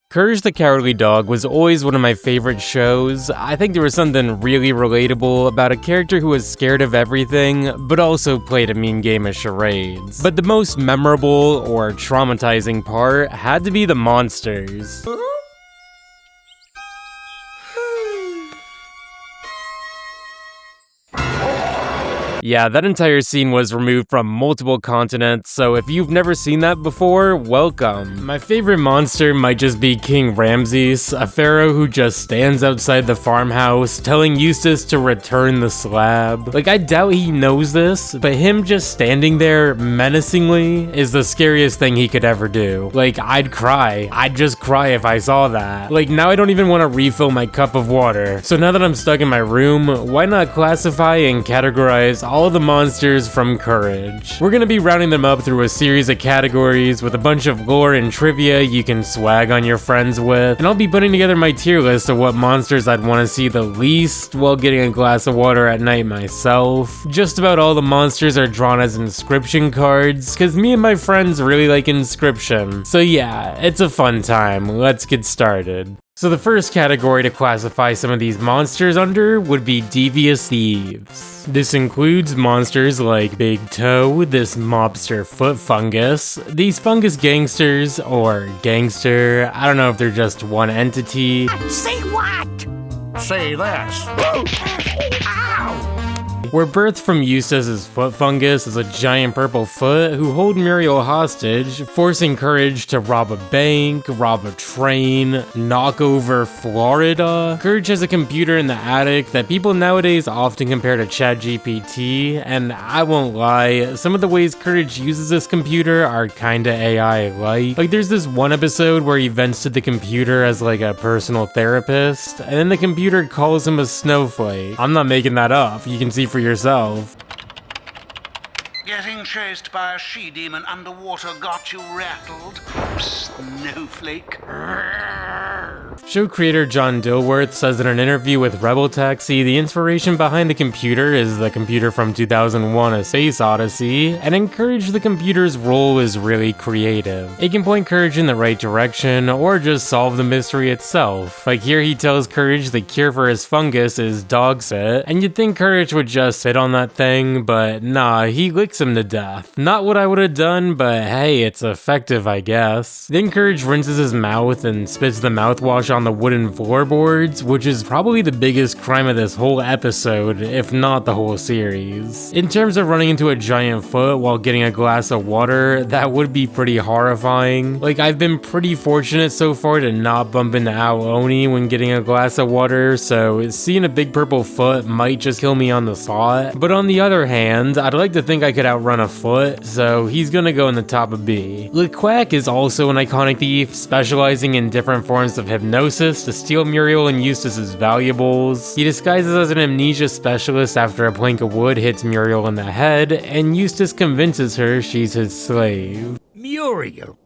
Courage the Cowardly Dog was always one of my favorite shows. I think there was something really relatable about a character who was scared of everything, but also played a mean game of charades. But the most memorable or traumatizing part had to be the monsters. Yeah, that entire scene was removed from multiple continents, so if you've never seen that before, welcome. My favorite monster might just be King Ramses, a pharaoh who just stands outside the farmhouse telling Eustace to return the slab. Like, I doubt he knows this, but him just standing there menacingly is the scariest thing he could ever do. Like, I'd cry. I'd just cry if I saw that. Like, now I don't even want to refill my cup of water. So now that I'm stuck in my room, why not classify and categorize all the monsters from Courage? We're gonna be rounding them up through a series of categories with a bunch of lore and trivia you can swag on your friends with, and I'll be putting together my tier list of what monsters I'd want to see the least while getting a glass of water at night myself. Just about all the monsters are drawn as inscription cards, cause me and my friends really like inscription. So yeah, it's a fun time. Let's get started. So the first category to classify some of these monsters under would be devious thieves. This includes monsters like Big Toe, this mobster foot fungus, these fungus gangsters, or gangster, I don't know if they're just one entity. Say what? Say this. Were birthed from Eustace's foot fungus as a giant purple foot who hold Muriel hostage, forcing Courage to rob a bank, rob a train, knock over Florida. Courage has a computer in the attic that people nowadays often compare to ChatGPT, and I won't lie, some of the ways Courage uses this computer are kinda AI-like. Like, there's this one episode where he vents to the computer as like a personal therapist, and then the computer calls him a snowflake. I'm not making that up, you can see for yourself. Getting chased by a she-demon underwater got you rattled, snowflake. Show creator John Dilworth says in an interview with Rebel Taxi, the inspiration behind the computer is the computer from 2001: A Space Odyssey, and encourage the computer's role is really creative. It can point Courage in the right direction, or just solve the mystery itself. Like here he tells Courage the cure for his fungus is dog spit, and you'd think Courage would just spit on that thing, but nah, he licks him to death. Not what I would have done, but hey, it's effective, I guess. Then Courage rinses his mouth and spits the mouthwash on the wooden floorboards, which is probably the biggest crime of this whole episode, if not the whole series. In terms of running into a giant foot while getting a glass of water, that would be pretty horrifying. Like, I've been pretty fortunate so far to not bump into Aoni when getting a glass of water, so seeing a big purple foot might just kill me on the spot. But on the other hand, I'd like to think I could outrun a foot, so he's gonna go in the top of B. LeQuack is also an iconic thief, specializing in different forms of hypnosis to steal Muriel and Eustace's valuables. He disguises as an amnesia specialist after a plank of wood hits Muriel in the head, and Eustace convinces her she's his slave. Muriel.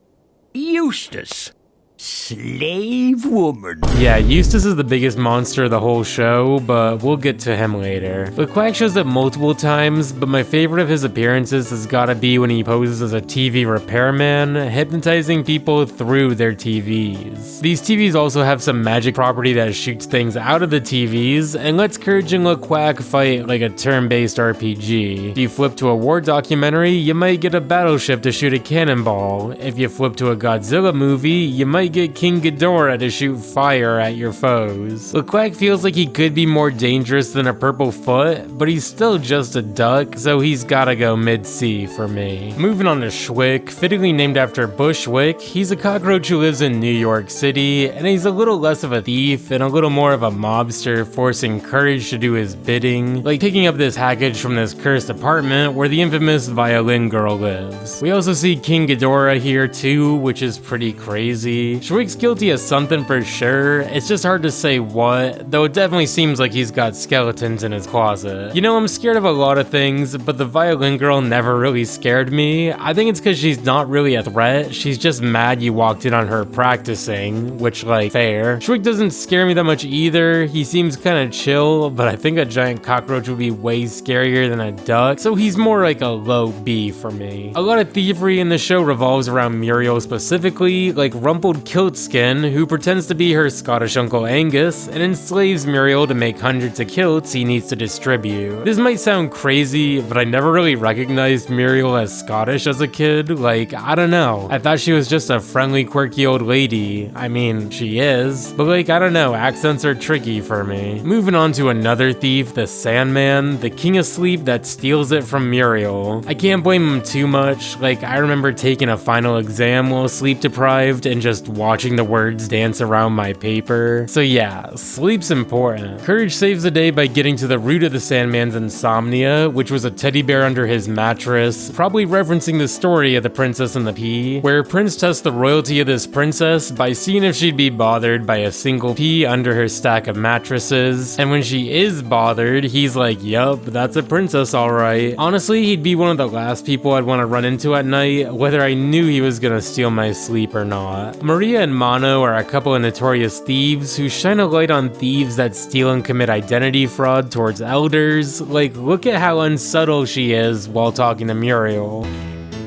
Eustace. Slave woman. Yeah, Eustace is the biggest monster of the whole show, but we'll get to him later. LeQuack shows up multiple times, but my favorite of his appearances has gotta be when he poses as a TV repairman, hypnotizing people through their TVs. These TVs also have some magic property that shoots things out of the TVs, and lets Courage and LeQuack fight like a turn-based RPG. If you flip to a war documentary, you might get a battleship to shoot a cannonball. If you flip to a Godzilla movie, you might get King Ghidorah to shoot fire at your foes. LeQuack feels like he could be more dangerous than a purple foot, but he's still just a duck, so he's gotta go mid-C for me. Moving on to Schwick, fittingly named after Bushwick, he's a cockroach who lives in New York City, and he's a little less of a thief and a little more of a mobster, forcing Courage to do his bidding, like picking up this package from this cursed apartment where the infamous violin girl lives. We also see King Ghidorah here too, which is pretty crazy. Schwick's guilty of something for sure, it's just hard to say what, though it definitely seems like he's got skeletons in his closet. You know, I'm scared of a lot of things, but the violin girl never really scared me. I think it's because she's not really a threat, she's just mad you walked in on her practicing, which, like, fair. Schwick doesn't scare me that much either, he seems kinda chill, but I think a giant cockroach would be way scarier than a duck, so he's more like a low B for me. A lot of thievery in the show revolves around Muriel specifically, like rumpled kilt kiltskin who pretends to be her Scottish Uncle Angus and enslaves Muriel to make hundreds of kilts he needs to distribute. This might sound crazy, but I never really recognized Muriel as Scottish as a kid. Like, I don't know. I thought she was just a friendly, quirky old lady. I mean, she is. But like, I don't know, accents are tricky for me. Moving on to another thief, the Sandman, the king of sleep that steals it from Muriel. I can't blame him too much. Like, I remember taking a final exam while sleep deprived and just watching the words dance around my paper. So yeah, sleep's important. Courage saves the day by getting to the root of the Sandman's insomnia, which was a teddy bear under his mattress, probably referencing the story of The Princess and the Pea, where Prince tests the royalty of this princess by seeing if she'd be bothered by a single pea under her stack of mattresses, and when she is bothered, he's like, yup, that's a princess alright. Honestly, he'd be one of the last people I'd want to run into at night, whether I knew he was gonna steal my sleep or not. Maria and Mono are a couple of notorious thieves who shine a light on thieves that steal and commit identity fraud towards elders. Like, look at how unsubtle she is while talking to Muriel.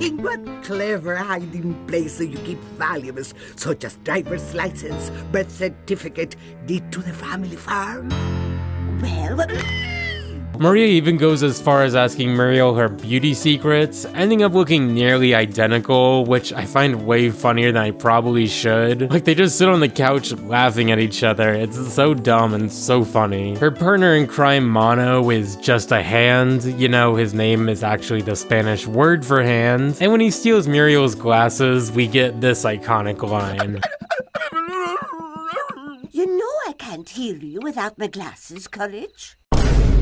In what clever hiding place do you keep valuables such as driver's license, birth certificate, deed to the family farm? Well, Maria even goes as far as asking Muriel her beauty secrets, ending up looking nearly identical, which I find way funnier than I probably should. Like, they just sit on the couch laughing at each other. It's so dumb and so funny. Her partner in crime, Mono, is just a hand. You know, his name is actually the Spanish word for hand. And when he steals Muriel's glasses, we get this iconic line. You know I can't hear you without my glasses, Courage.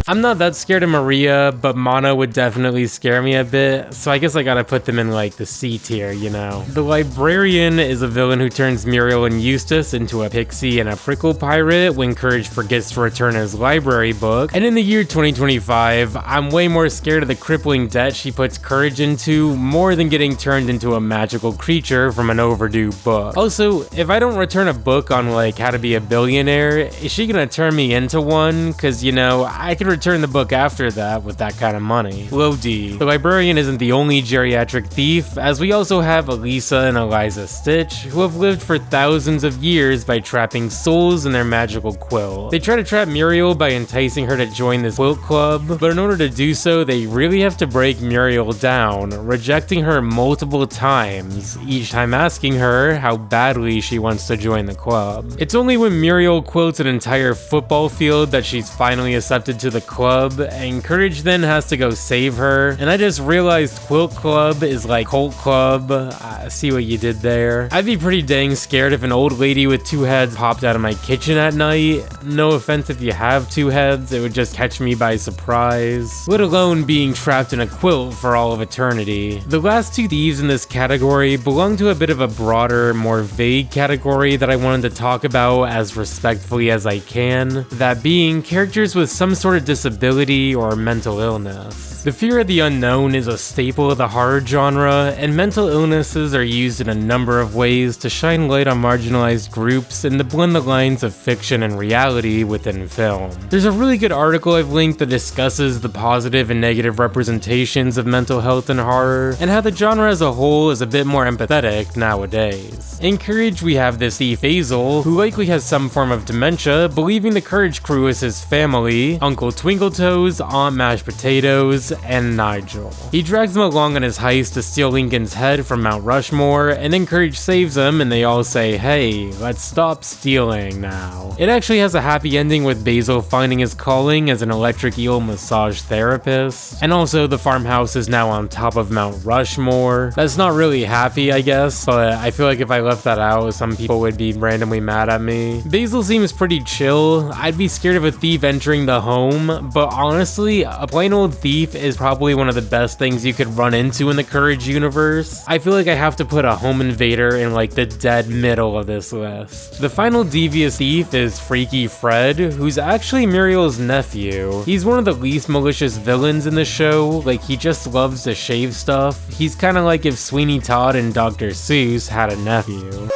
I'm not that scared of Maria, but Mono would definitely scare me a bit, so I guess I gotta put them in like the C tier, you know. The Librarian is a villain who turns Muriel and Eustace into a pixie and a prickle pirate when Courage forgets to return his library book. And in the year 2025, I'm way more scared of the crippling debt she puts Courage into more than getting turned into a magical creature from an overdue book. Also, if I don't return a book on like how to be a billionaire, is she gonna turn me into one? Cause you know, I could return the book after that with that kind of money. Low D. The Librarian isn't the only geriatric thief, as we also have Elisa and Eliza Stitch, who have lived for thousands of years by trapping souls in their magical quilt. They try to trap Muriel by enticing her to join this quilt club, but in order to do so, they really have to break Muriel down, rejecting her multiple times, each time asking her how badly she wants to join the club. It's only when Muriel quilts an entire football field that she's finally accepted to the club, and Courage then has to go save her. And I just realized Quilt Club is like Cult Club. I see what you did there. I'd be pretty dang scared if an old lady with two heads popped out of my kitchen at night. No offense if you have two heads, it would just catch me by surprise. Let alone being trapped in a quilt for all of eternity. The last two thieves in this category belong to a bit of a broader, more vague category that I wanted to talk about as respectfully as I can. That being characters with some sort of disability or mental illness. The fear of the unknown is a staple of the horror genre, and mental illnesses are used in a number of ways to shine light on marginalized groups and to blend the lines of fiction and reality within film. There's a really good article I've linked that discusses the positive and negative representations of mental health in horror, and how the genre as a whole is a bit more empathetic nowadays. In Courage, we have this thief Hazel, who likely has some form of dementia, believing the Courage crew is his family, Uncle Twinkletoes, Aunt Mashed Potatoes, and Nigel. He drags them along on his heist to steal Lincoln's head from Mount Rushmore, and then Courage saves them, and they all say, hey, let's stop stealing now. It actually has a happy ending with Basil finding his calling as an electric eel massage therapist, and also the farmhouse is now on top of Mount Rushmore. That's not really happy, I guess, but I feel like if I left that out, some people would be randomly mad at me. Basil seems pretty chill. I'd be scared of a thief entering the home, but honestly, a plain old thief is probably one of the best things you could run into in the Courage universe. I feel like I have to put a home invader in like the dead middle of this list. The final devious thief is Freaky Fred, who's actually Muriel's nephew. He's one of the least malicious villains in the show, like he just loves to shave stuff. He's kinda like if Sweeney Todd and Dr. Seuss had a nephew.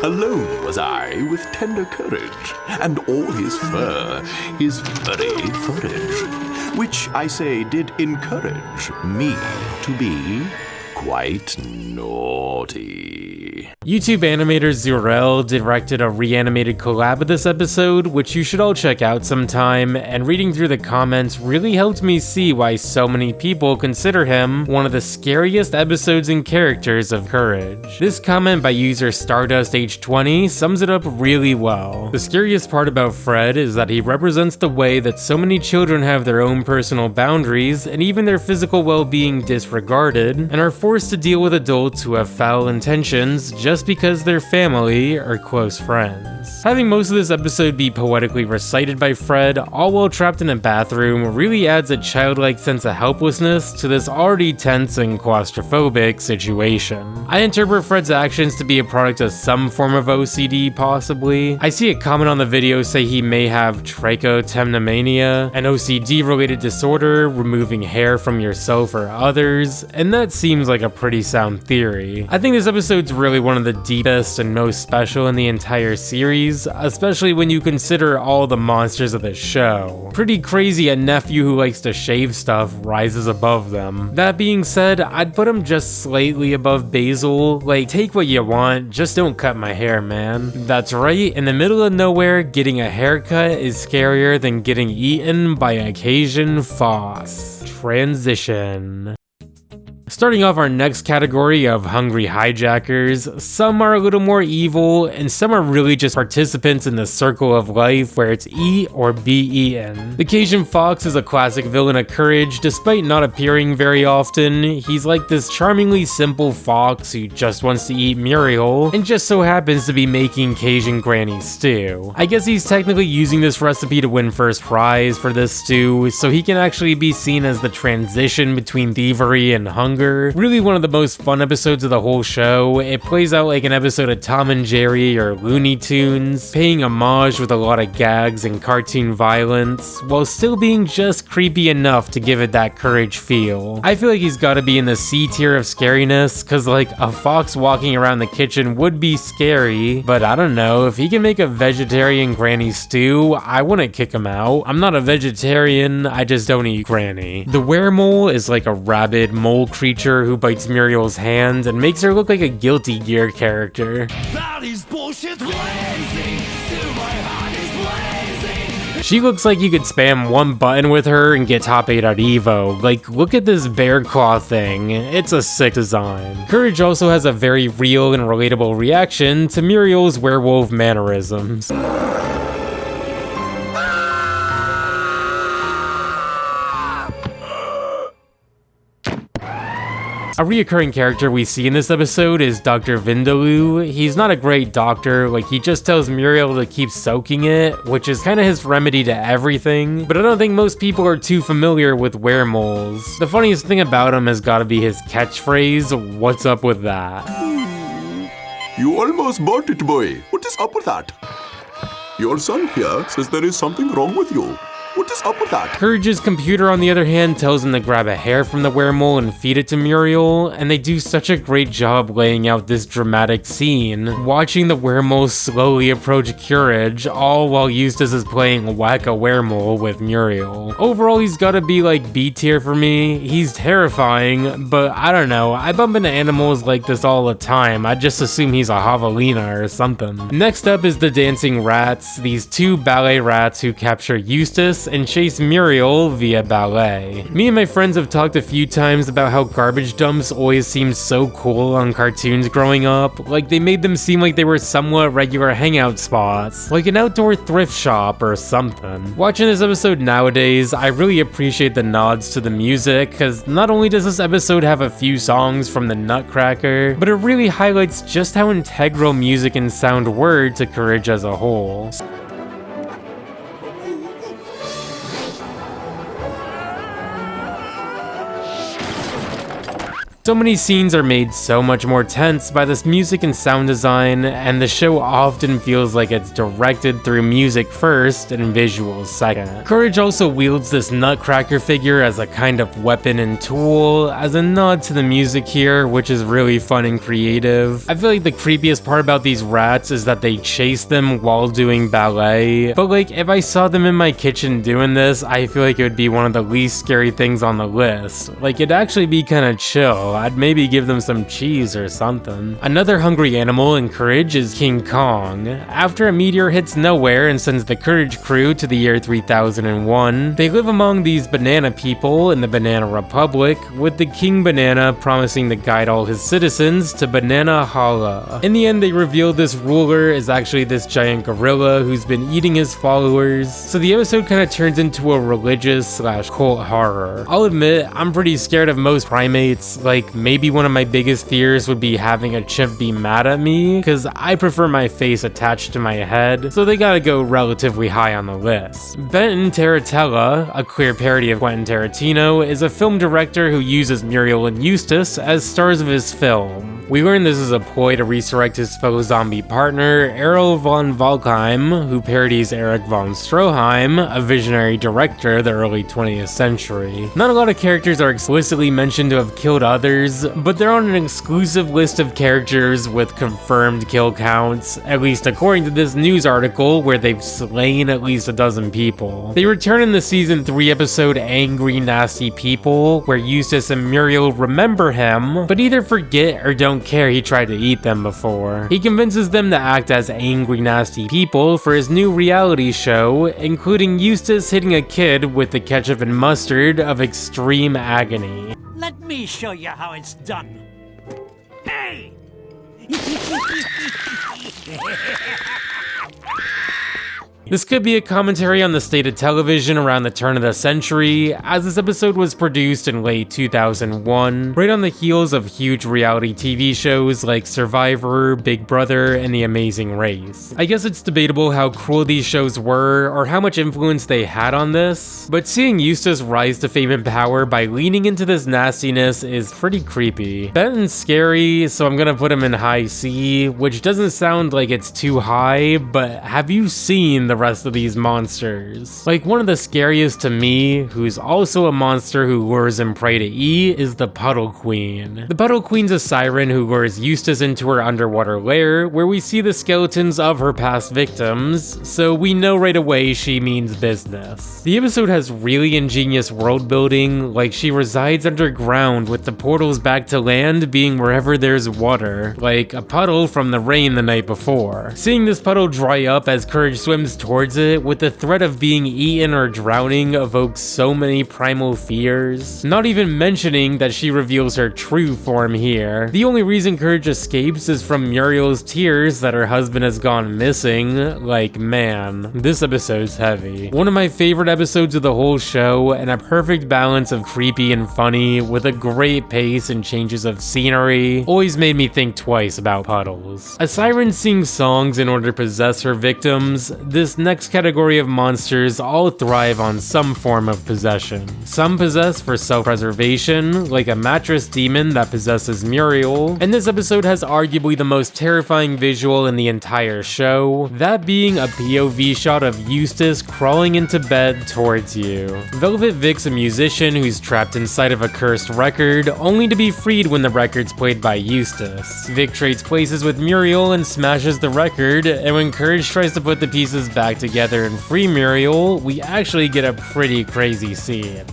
Alone was I with tender courage, and all his fur, his furry footage, which I say did encourage me to be quite naughty. YouTube animator Zurel directed a reanimated collab of this episode, which you should all check out sometime, and reading through the comments really helped me see why so many people consider him one of the scariest episodes and characters of Courage. This comment by user StardustH20 sums it up really well. The scariest part about Fred is that he represents the way that so many children have their own personal boundaries and even their physical well-being disregarded, and are forced to deal with adults who have foul intentions just because they're family or close friends. Having most of this episode be poetically recited by Fred, all while trapped in a bathroom, really adds a childlike sense of helplessness to this already tense and claustrophobic situation. I interpret Fred's actions to be a product of some form of OCD, possibly. I see a comment on the video say he may have trichotillomania, an OCD-related disorder, removing hair from yourself or others, and that seems like a pretty sound theory. I think this episode's really one of the deepest and most special in the entire series, especially when you consider all the monsters of the show. Pretty crazy a nephew who likes to shave stuff rises above them. That being said, I'd put him just slightly above Basil. Like, take what you want, just don't cut my hair, man. That's right, in the middle of nowhere, getting a haircut is scarier than getting eaten by a Cajun fox. Transition. Starting off our next category of hungry hijackers, some are a little more evil, and some are really just participants in the circle of life where it's eat or be eaten. The Cajun Fox is a classic villain of Courage, despite not appearing very often. He's like this charmingly simple fox who just wants to eat Muriel, and just so happens to be making Cajun granny stew. I guess he's technically using this recipe to win first prize for this stew, so he can actually be seen as the transition between thievery and hunger. Really one of the most fun episodes of the whole show. It plays out like an episode of Tom and Jerry or Looney Tunes, paying homage with a lot of gags and cartoon violence, while still being just creepy enough to give it that Courage feel. I feel like he's gotta be in the C tier of scariness, cause like a fox walking around the kitchen would be scary, but I don't know, if he can make a vegetarian granny stew, I wouldn't kick him out. I'm not a vegetarian, I just don't eat granny. The weremole is like a rabid mole creature who bites Muriel's hand and makes her look like a Guilty Gear character. That is bullshit blazing, still my heart is blazing. She looks like you could spam one button with her and get top 8 at Evo. Like, look at this bear claw thing, it's a sick design. Courage also has a very real and relatable reaction to Muriel's werewolf mannerisms. A reoccurring character we see in this episode is Dr. Vindaloo. He's not a great doctor, like he just tells Muriel to keep soaking it, which is kind of his remedy to everything, but I don't think most people are too familiar with weremoles. The funniest thing about him has gotta be his catchphrase, "What's up with that?" You almost bought it, boy. What is up with that? Your son here says there is something wrong with you. What is up with that? Courage's computer, on the other hand, tells him to grab a hair from the weremole and feed it to Muriel, and they do such a great job laying out this dramatic scene, watching the weremole slowly approach Courage, all while Eustace is playing Whack-A-Weremole with Muriel. Overall, he's gotta be like B tier for me. He's terrifying, but I don't know, I bump into animals like this all the time. I just assume he's a javelina or something. Next up is the dancing rats, these two ballet rats who capture Eustace and chase Muriel via ballet. Me and my friends have talked a few times about how garbage dumps always seemed so cool on cartoons growing up, like they made them seem like they were somewhat regular hangout spots, like an outdoor thrift shop or something. Watching this episode nowadays, I really appreciate the nods to the music, cause not only does this episode have a few songs from the Nutcracker, but it really highlights just how integral music and sound were to Courage as a whole. So many scenes are made so much more tense by this music and sound design, and the show often feels like it's directed through music first and visuals second. Courage also wields this Nutcracker figure as a kind of weapon and tool, as a nod to the music here, which is really fun and creative. I feel like the creepiest part about these rats is that they chase them while doing ballet, but like if I saw them in my kitchen doing this, I feel like it would be one of the least scary things on the list. Like it'd actually be kinda chill. hell, I'd maybe give them some cheese or something. Another hungry animal in Courage is King Kong. After a meteor hits nowhere and sends the Courage crew to the year 3001, they live among these banana people in the Banana Republic, with the King Banana promising to guide all his citizens to Banana Hala. In the end, they reveal this ruler is actually this giant gorilla who's been eating his followers, so the episode kind of turns into a religious / cult horror. I'll admit, I'm pretty scared of most primates. Like, maybe one of my biggest fears would be having a chimp be mad at me, because I prefer my face attached to my head, so they gotta go relatively high on the list. Benton Terratella, a queer parody of Quentin Tarantino, is a film director who uses Muriel and Eustace as stars of his film. We learn this is a ploy to resurrect his faux zombie partner, Errol von Valkheim, who parodies Erich von Stroheim, a visionary director of the early 20th century. Not a lot of characters are explicitly mentioned to have killed others, but they're on an exclusive list of characters with confirmed kill counts, at least according to this news article where they've slain at least a dozen people. They return in the season 3 episode Angry Nasty People, where Eustace and Muriel remember him, but either forget or don't care he tried to eat them before. He convinces them to act as angry nasty people for his new reality show, including Eustace hitting a kid with the ketchup and mustard of extreme agony. Let me show you how it's done. Hey! This could be a commentary on the state of television around the turn of the century, as this episode was produced in late 2001, right on the heels of huge reality TV shows like Survivor, Big Brother, and The Amazing Race. I guess it's debatable how cruel these shows were, or how much influence they had on this, but seeing Eustace rise to fame and power by leaning into this nastiness is pretty creepy. Benton's scary, so I'm gonna put him in high C, which doesn't sound like it's too high, but have you seen the rest of these monsters? Like, one of the scariest to me, who's also a monster who lures in prey to eat, is the Puddle Queen. The Puddle Queen's a siren who lures Eustace into her underwater lair, where we see the skeletons of her past victims, so we know right away she means business. The episode has really ingenious world building, like she resides underground with the portals back to land being wherever there's water, like a puddle from the rain the night before. Seeing this puddle dry up as Courage swims towards it with the threat of being eaten or drowning evokes so many primal fears. Not even mentioning that she reveals her true form here. The only reason Courage escapes is from Muriel's tears that her husband has gone missing. Like, man, this episode's heavy. One of my favorite episodes of the whole show, and a perfect balance of creepy and funny with a great pace and changes of scenery. Always made me think twice about puddles. A siren sings songs in order to possess her victims. This next category of monsters all thrive on some form of possession. Some possess for self-preservation, like a mattress demon that possesses Muriel, and this episode has arguably the most terrifying visual in the entire show, that being a POV shot of Eustace crawling into bed towards you. Velvet Vic's a musician who's trapped inside of a cursed record, only to be freed when the record's played by Eustace. Vic trades places with Muriel and smashes the record, and when Courage tries to put the pieces back together and free Muriel, we actually get a pretty crazy scene.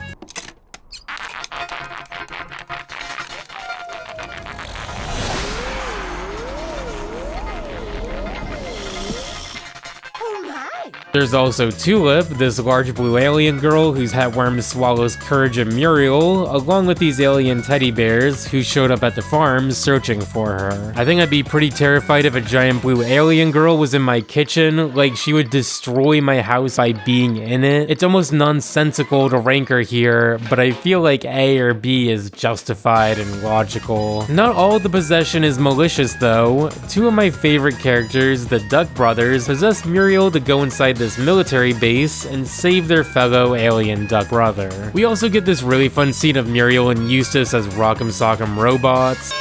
There's also Tulip, this large blue alien girl whose headworm swallows Courage and Muriel, along with these alien teddy bears who showed up at the farm searching for her. I think I'd be pretty terrified if a giant blue alien girl was in my kitchen, like she would destroy my house by being in it. It's almost nonsensical to rank her here, but I feel like A or B is justified and logical. Not all the possession is malicious though. Two of my favorite characters, the Duck brothers, possess Muriel to go inside this military base and save their fellow alien duck brother. We also get this really fun scene of Muriel and Eustace as Rock'em Sock'em robots.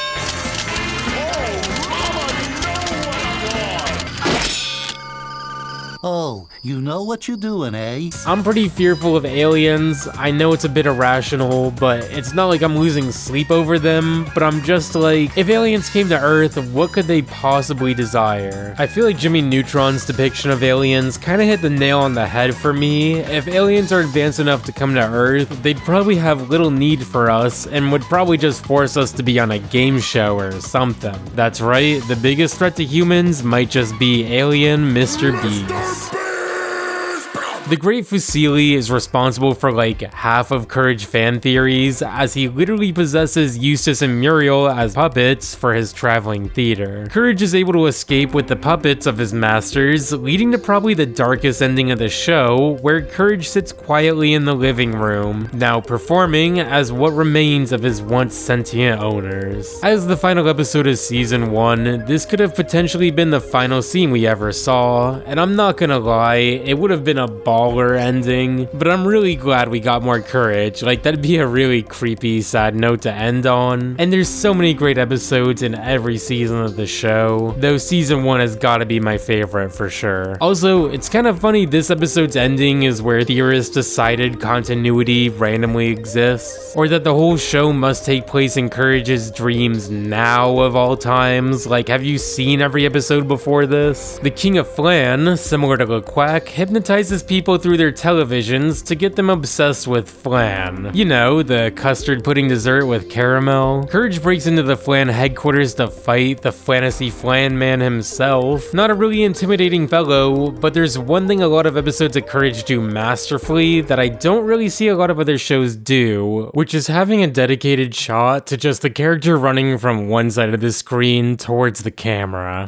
Oh, you know what you're doing, eh? I'm pretty fearful of aliens. I know it's a bit irrational, but it's not like I'm losing sleep over them, but I'm just like, if aliens came to Earth, what could they possibly desire? I feel like Jimmy Neutron's depiction of aliens kind of hit the nail on the head for me. If aliens are advanced enough to come to Earth, they'd probably have little need for us and would probably just force us to be on a game show or something. That's right, the biggest threat to humans might just be alien Mr. Beast. The Great Fusili is responsible for like half of Courage fan theories, as he literally possesses Eustace and Muriel as puppets for his traveling theater. Courage is able to escape with the puppets of his masters, leading to probably the darkest ending of the show, where Courage sits quietly in the living room, now performing as what remains of his once sentient owners. As the final episode of season 1, this could have potentially been the final scene we ever saw, and I'm not gonna lie, it would have been a baller ending, but I'm really glad we got more Courage. Like, that'd be a really creepy, sad note to end on. And there's so many great episodes in every season of the show, though season 1 has gotta be my favorite for sure. Also, it's kind of funny this episode's ending is where theorists decided continuity randomly exists, or that the whole show must take place in Courage's dreams now of all times. Like, have you seen every episode before this? The King of Flan, similar to LeQuack, hypnotizes people through their televisions to get them obsessed with flan. You know, the custard pudding dessert with caramel. Courage breaks into the Flan headquarters to fight the fantasy Flan man himself. Not a really intimidating fellow, but there's one thing a lot of episodes of Courage do masterfully that I don't really see a lot of other shows do, which is having a dedicated shot to just the character running from one side of the screen towards the camera.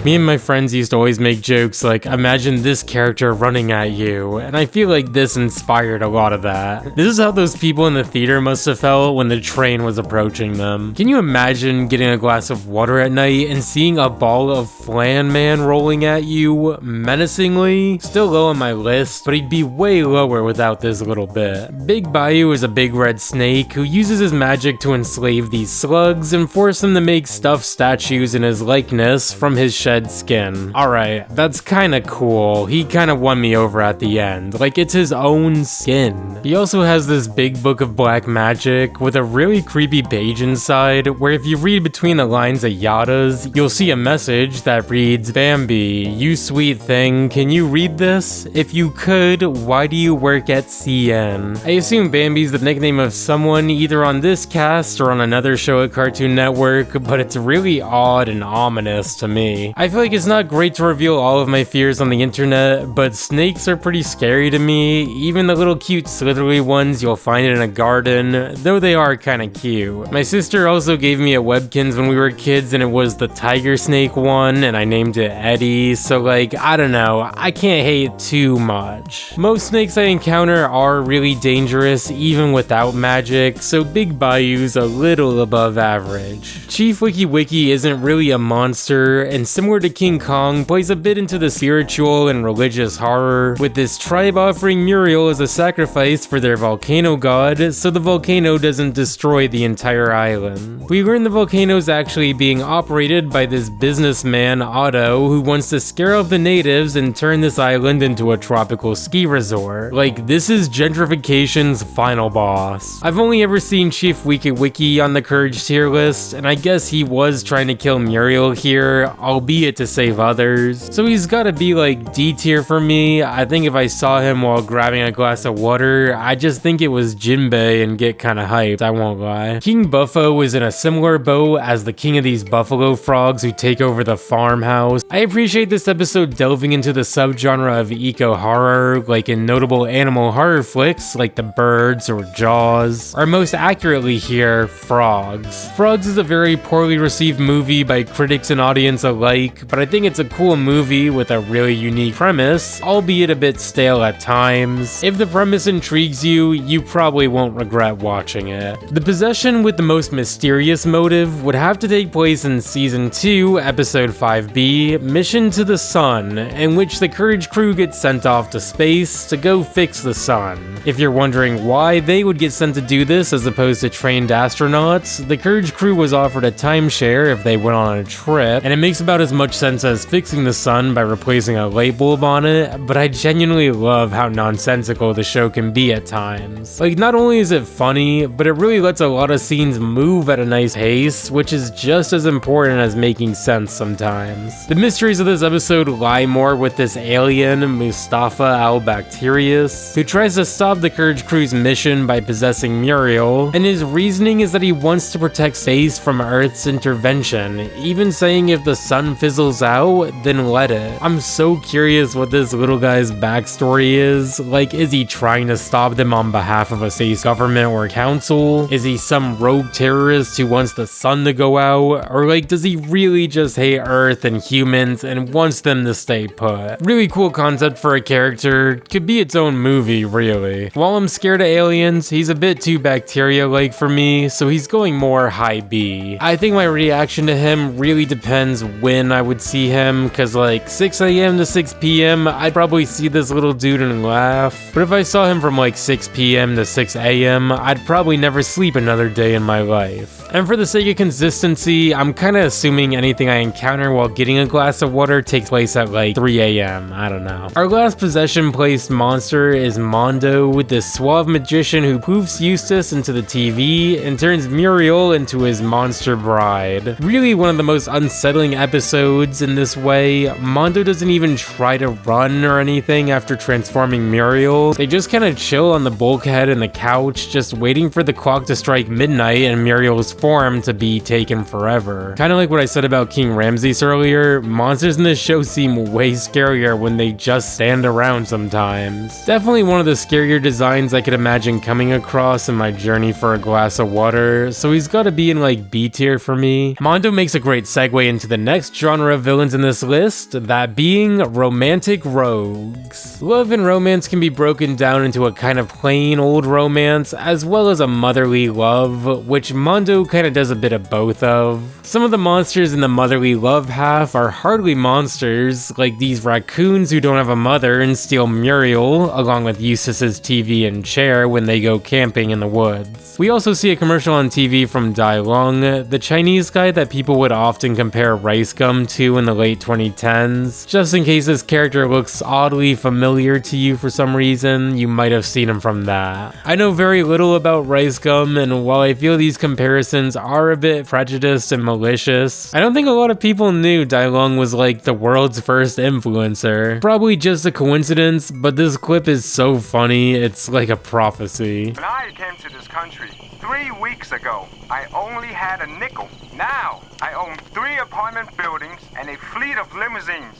Me and my friends used to always make jokes like, imagine this character running at you, and I feel like this inspired a lot of that. This is how those people in the theater must have felt when the train was approaching them. Can you imagine getting a glass of water at night and seeing a ball of Flan Man rolling at you menacingly? Still low on my list, but he'd be way lower without this little bit. Big Bayou is a big red snake who uses his magic to enslave these slugs and force them to make stuffed statues in his likeness from his shed skin. Alright, that's kinda cool. He kinda won me over at the end. Like, it's his own skin. He also has this big book of black magic with a really creepy page inside where if you read between the lines of yadas, you'll see a message that reads, Bambi, you sweet thing, can you read this? If you could, why do you work at CN? I assume Bambi's the nickname of someone either on this cast or on another show at Cartoon Network, but it's really odd and ominous to me. I feel like it's not great to reveal all of my fears on the internet, but snakes are pretty scary to me, even the little cute slithery ones you'll find in a garden, though they are kinda cute. My sister also gave me a Webkinz when we were kids and it was the tiger snake one, and I named it Eddie, so like, I don't know, I can't hate too much. Most snakes I encounter are really dangerous, even without magic, so Big Bayou's a little above average. Chief Wiki Wiki isn't really a monster, and similar to King Kong, plays a bit into the spiritual and religious horror, with this tribe offering Muriel as a sacrifice for their volcano god, so the volcano doesn't destroy the entire island. We learn the volcano's actually being operated by this businessman, Otto, who wants to scare off the natives and turn this island into a tropical ski resort. Like, this is gentrification's final boss. I've only ever seen Chief Wiki Wiki on the Courage tier list, and I guess he was trying to kill Muriel here, albeit to save others. So he's gotta be like D tier for me. I think if I saw him while grabbing a glass of water, I just think it was Jinbei and get kinda hyped, I won't lie. King Buffo is in a similar boat as the king of these buffalo frogs who take over the farmhouse. I appreciate this episode delving into the subgenre of eco-horror, like in notable animal horror flicks like The Birds or Jaws, or most accurately here, Frogs. Frogs is a very poorly received movie by critics and audience alike, like, but I think it's a cool movie with a really unique premise, albeit a bit stale at times. If the premise intrigues you, you probably won't regret watching it. The possession with the most mysterious motive would have to take place in Season 2, Episode 5B, Mission to the Sun, in which the Courage crew gets sent off to space to go fix the sun. If you're wondering why they would get sent to do this as opposed to trained astronauts, the Courage crew was offered a timeshare if they went on a trip, and it makes about as much sense as fixing the sun by replacing a light bulb on it, but I genuinely love how nonsensical the show can be at times. Like, not only is it funny, but it really lets a lot of scenes move at a nice pace, which is just as important as making sense sometimes. The mysteries of this episode lie more with this alien, Mustafa al-Bacterius, who tries to stop the Courage crew's mission by possessing Muriel, and his reasoning is that he wants to protect space from Earth's intervention, even saying if the sun fizzles out, then let it. I'm so curious what this little guy's backstory is. Like, is he trying to stop them on behalf of a space government or council? Is he some rogue terrorist who wants the sun to go out? Or like, does he really just hate Earth and humans and wants them to stay put? Really cool concept for a character, could be its own movie, really. While I'm scared of aliens, he's a bit too bacteria-like for me, so he's going more high B. I think my reaction to him really depends when I would see him, cause like 6 AM to 6 PM, I'd probably see this little dude and laugh. But if I saw him from like 6 PM to 6 AM, I'd probably never sleep another day in my life. And for the sake of consistency, I'm kinda assuming anything I encounter while getting a glass of water takes place at like 3 AM, I don't know. Our last possession-placed monster is Mondo, this suave magician who poofs Eustace into the TV and turns Muriel into his monster bride. Really one of the most unsettling episodes in this way. Mondo doesn't even try to run or anything after transforming Muriel. They just kinda chill on the bulkhead and the couch, just waiting for the clock to strike midnight and Muriel's form to be taken forever. Kinda like what I said about King Ramses earlier, monsters in this show seem way scarier when they just stand around sometimes. Definitely one of the scarier designs I could imagine coming across in my journey for a glass of water, so he's gotta be in like B tier for me. Mondo makes a great segue into the next genre of villains in this list, that being romantic rogues. Love and romance can be broken down into a kind of plain old romance, as well as a motherly love, which Mondo kinda does a bit of both of. Some of the monsters in the motherly love half are hardly monsters, like these raccoons who don't have a mother and steal Muriel, along with Eustace's TV and chair when they go camping in the woods. We also see a commercial on TV from Dai Long, the Chinese guy that people would often compare rice gum to in the late 2010s. Just in case this character looks oddly familiar to you for some reason, you might have seen him from that. I know very little about rice gum, and while I feel these comparisons are a bit prejudiced and malicious, I don't think a lot of people knew Dai Long was like the world's first influencer. Probably just a coincidence, but this clip is so funny, it's like a prophecy. When I came to this country 3 weeks ago, I only had a nickel. Now, I own 3 apartment buildings and a fleet of limousines.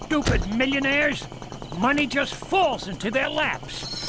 Stupid millionaires! Money just falls into their laps.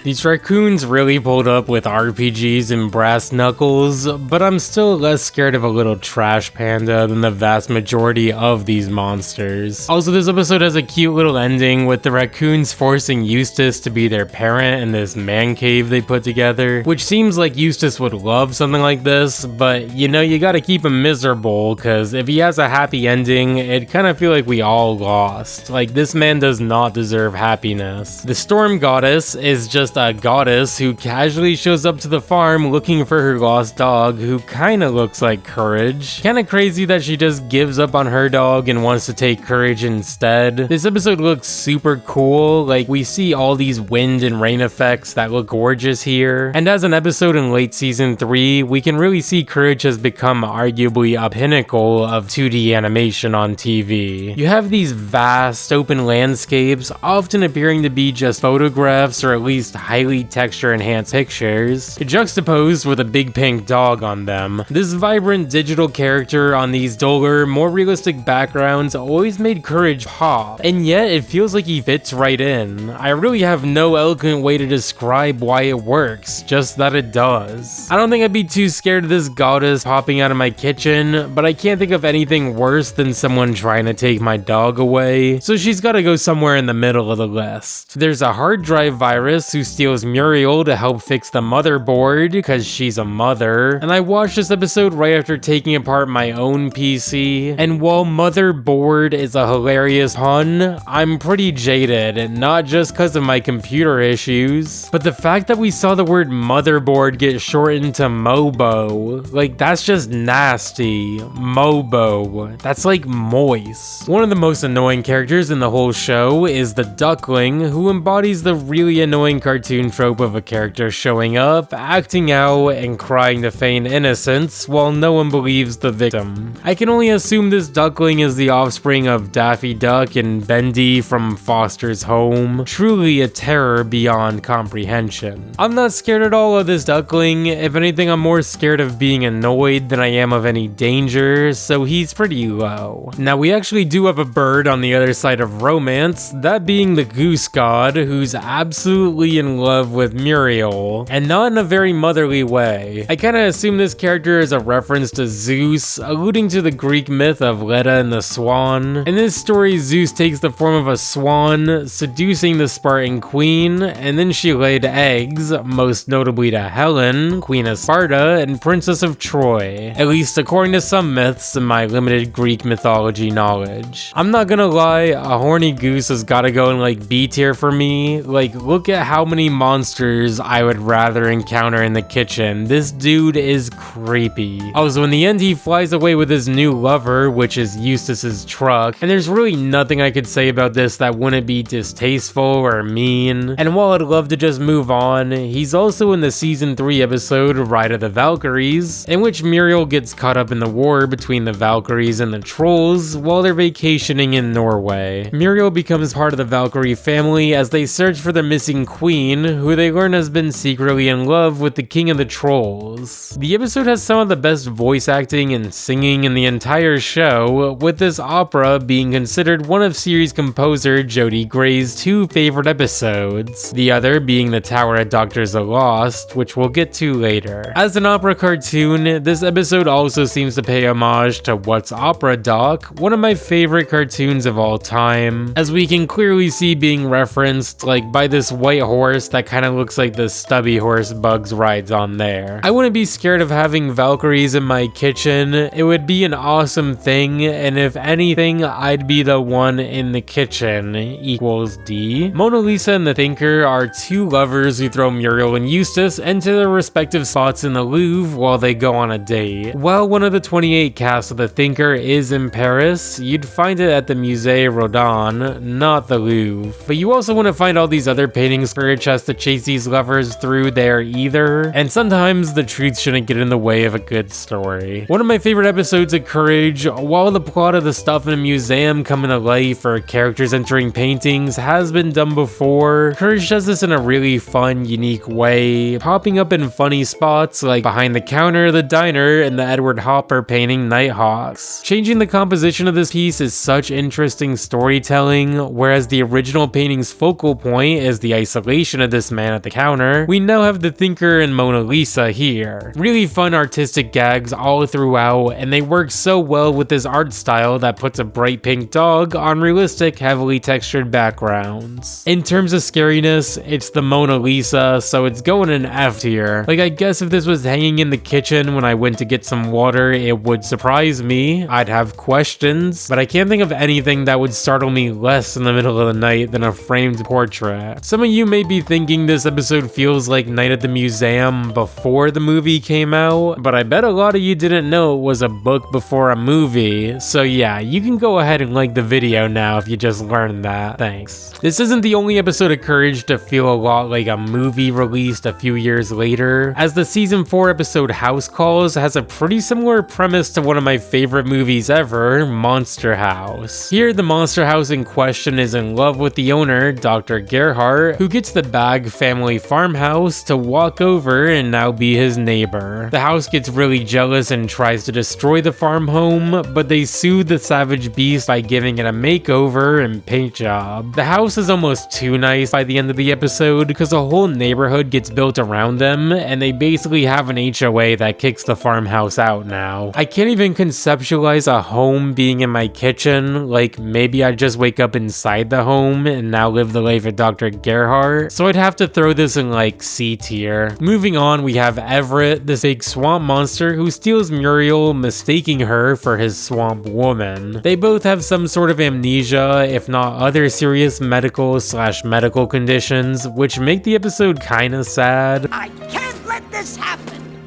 These raccoons really pulled up with RPGs and brass knuckles, but I'm still less scared of a little trash panda than the vast majority of these monsters. Also, this episode has a cute little ending with the raccoons forcing Eustace to be their parent in this man cave they put together, which seems like Eustace would love something like this, but you know, you gotta keep him miserable, cause if he has a happy ending, it'd kinda feel like we all lost. Like, this man does not deserve happiness. The Storm Goddess is just a goddess who casually shows up to the farm looking for her lost dog, who kinda looks like Courage. Kinda crazy that she just gives up on her dog and wants to take Courage instead. This episode looks super cool, like we see all these wind and rain effects that look gorgeous here. And as an episode in late season 3, we can really see Courage has become arguably a pinnacle of 2D animation on TV. You have these vast open landscapes, often appearing to be just photographs or at least highly texture-enhanced pictures, juxtaposed with a big pink dog on them. This vibrant digital character on these duller, more realistic backgrounds always made Courage pop, and yet it feels like he fits right in. I really have no eloquent way to describe why it works, just that it does. I don't think I'd be too scared of this goddess popping out of my kitchen, but I can't think of anything worse than someone trying to take my dog away, so she's gotta go somewhere in the middle of the list. There's a hard drive virus who steals Muriel to help fix the motherboard, because she's a mother, and I watched this episode right after taking apart my own PC, and while motherboard is a hilarious pun, I'm pretty jaded, not just because of my computer issues, but the fact that we saw the word motherboard get shortened to MOBO, like that's just nasty. MOBO, that's like moist. One of the most annoying characters in the whole show is the duckling, who embodies the really annoying cartoon trope of a character showing up, acting out, and crying to feign innocence while no one believes the victim. I can only assume this duckling is the offspring of Daffy Duck and Bendy from Foster's Home. Truly a terror beyond comprehension. I'm not scared at all of this duckling. If anything, I'm more scared of being annoyed than I am of any danger, so he's pretty low. Now, we actually do have a bird on the other side of romance, that being the goose god, who's absolutely in love with Muriel, and not in a very motherly way. I kinda assume this character is a reference to Zeus, alluding to the Greek myth of Leda and the swan. In this story, Zeus takes the form of a swan, seducing the Spartan queen, and then she laid eggs, most notably to Helen, queen of Sparta and princess of Troy, at least according to some myths in my limited Greek mythology knowledge. I'm not gonna lie, a horny goose has gotta go in like B tier for me. Like, look at how many monsters I would rather encounter in the kitchen. This dude is creepy. Also, in the end, he flies away with his new lover, which is Eustace's truck, and there's really nothing I could say about this that wouldn't be distasteful or mean. And while I'd love to just move on, he's also in the season 3 episode Ride of the Valkyries, in which Muriel gets caught up in the war between the Valkyries and the trolls while they're vacationing in Norway. Muriel becomes part of the Valkyrie family as they search for the missing queen, who they learn has been secretly in love with the king of the trolls. The episode has some of the best voice acting and singing in the entire show, with this opera being considered one of series composer Jody Gray's 2 favorite episodes, the other being The Tower of Doctors of Lost, which we'll get to later. As an opera cartoon, this episode also seems to pay homage to What's Opera Doc, one of my favorite cartoons of all time, as we can clearly see being referenced like by this white horse that kind of looks like the stubby horse Bugs rides on there. I wouldn't be scared of having Valkyries in my kitchen. It would be an awesome thing, and if anything, I'd be the one in the kitchen equals D. Mona Lisa and the Thinker are 2 lovers who throw Muriel and Eustace into their respective spots in the Louvre while they go on a date. While one of the 28 casts of the Thinker is in Paris, you'd find it at the Musée Rodin, not the Louvre. But you also wouldn't find all these other paintings Courage has to chase these lovers through there either, and sometimes the truth shouldn't get in the way of a good story. One of my favorite episodes of Courage, while the plot of the stuff in a museum coming to life for characters entering paintings has been done before, Courage does this in a really fun, unique way, popping up in funny spots like behind the counter, the diner, and the Edward Hopper painting Nighthawks. Changing the composition of this piece is such interesting storytelling, whereas the original painting's focal point is the isolation of this man at the counter, we now have the Thinker and Mona Lisa here. Really fun artistic gags all throughout, and they work so well with this art style that puts a bright pink dog on realistic, heavily textured backgrounds. In terms of scariness, it's the Mona Lisa, so it's going in F tier. Like, I guess if this was hanging in the kitchen when I went to get some water, it would surprise me. I'd have questions, but I can't think of anything that would startle me less in the middle of the night than a framed portrait. Some of you may be thinking this episode feels like Night at the Museum before the movie came out, but I bet a lot of you didn't know it was a book before a movie, so yeah, you can go ahead and like the video now if you just learned that. Thanks. This isn't the only episode of Courage to feel a lot like a movie released a few years later, as the season 4 episode House Calls has a pretty similar premise to one of my favorite movies ever, Monster House. Here, the monster house in question is in love with the owner, Dr. Gerhardt, who gets the Bag family farmhouse to walk over and now be his neighbor. The house gets really jealous and tries to destroy the farm home, but they sue the savage beast by giving it a makeover and paint job. The house is almost too nice by the end of the episode because a whole neighborhood gets built around them, and they basically have an HOA that kicks the farmhouse out now. I can't even conceptualize a home being in my kitchen. Like, maybe I'd just wake up inside the home and now live the life of Dr. Gerhardt, so I'd have to throw this in like C tier. Moving on, we have Everett, this big swamp monster who steals Muriel, mistaking her for his swamp woman. They both have some sort of amnesia, if not other serious medical conditions, which make the episode kinda sad. I can't let this happen!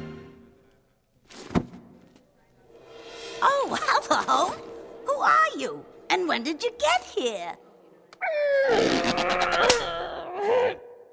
Oh, hello! Who are you? And when did you get here?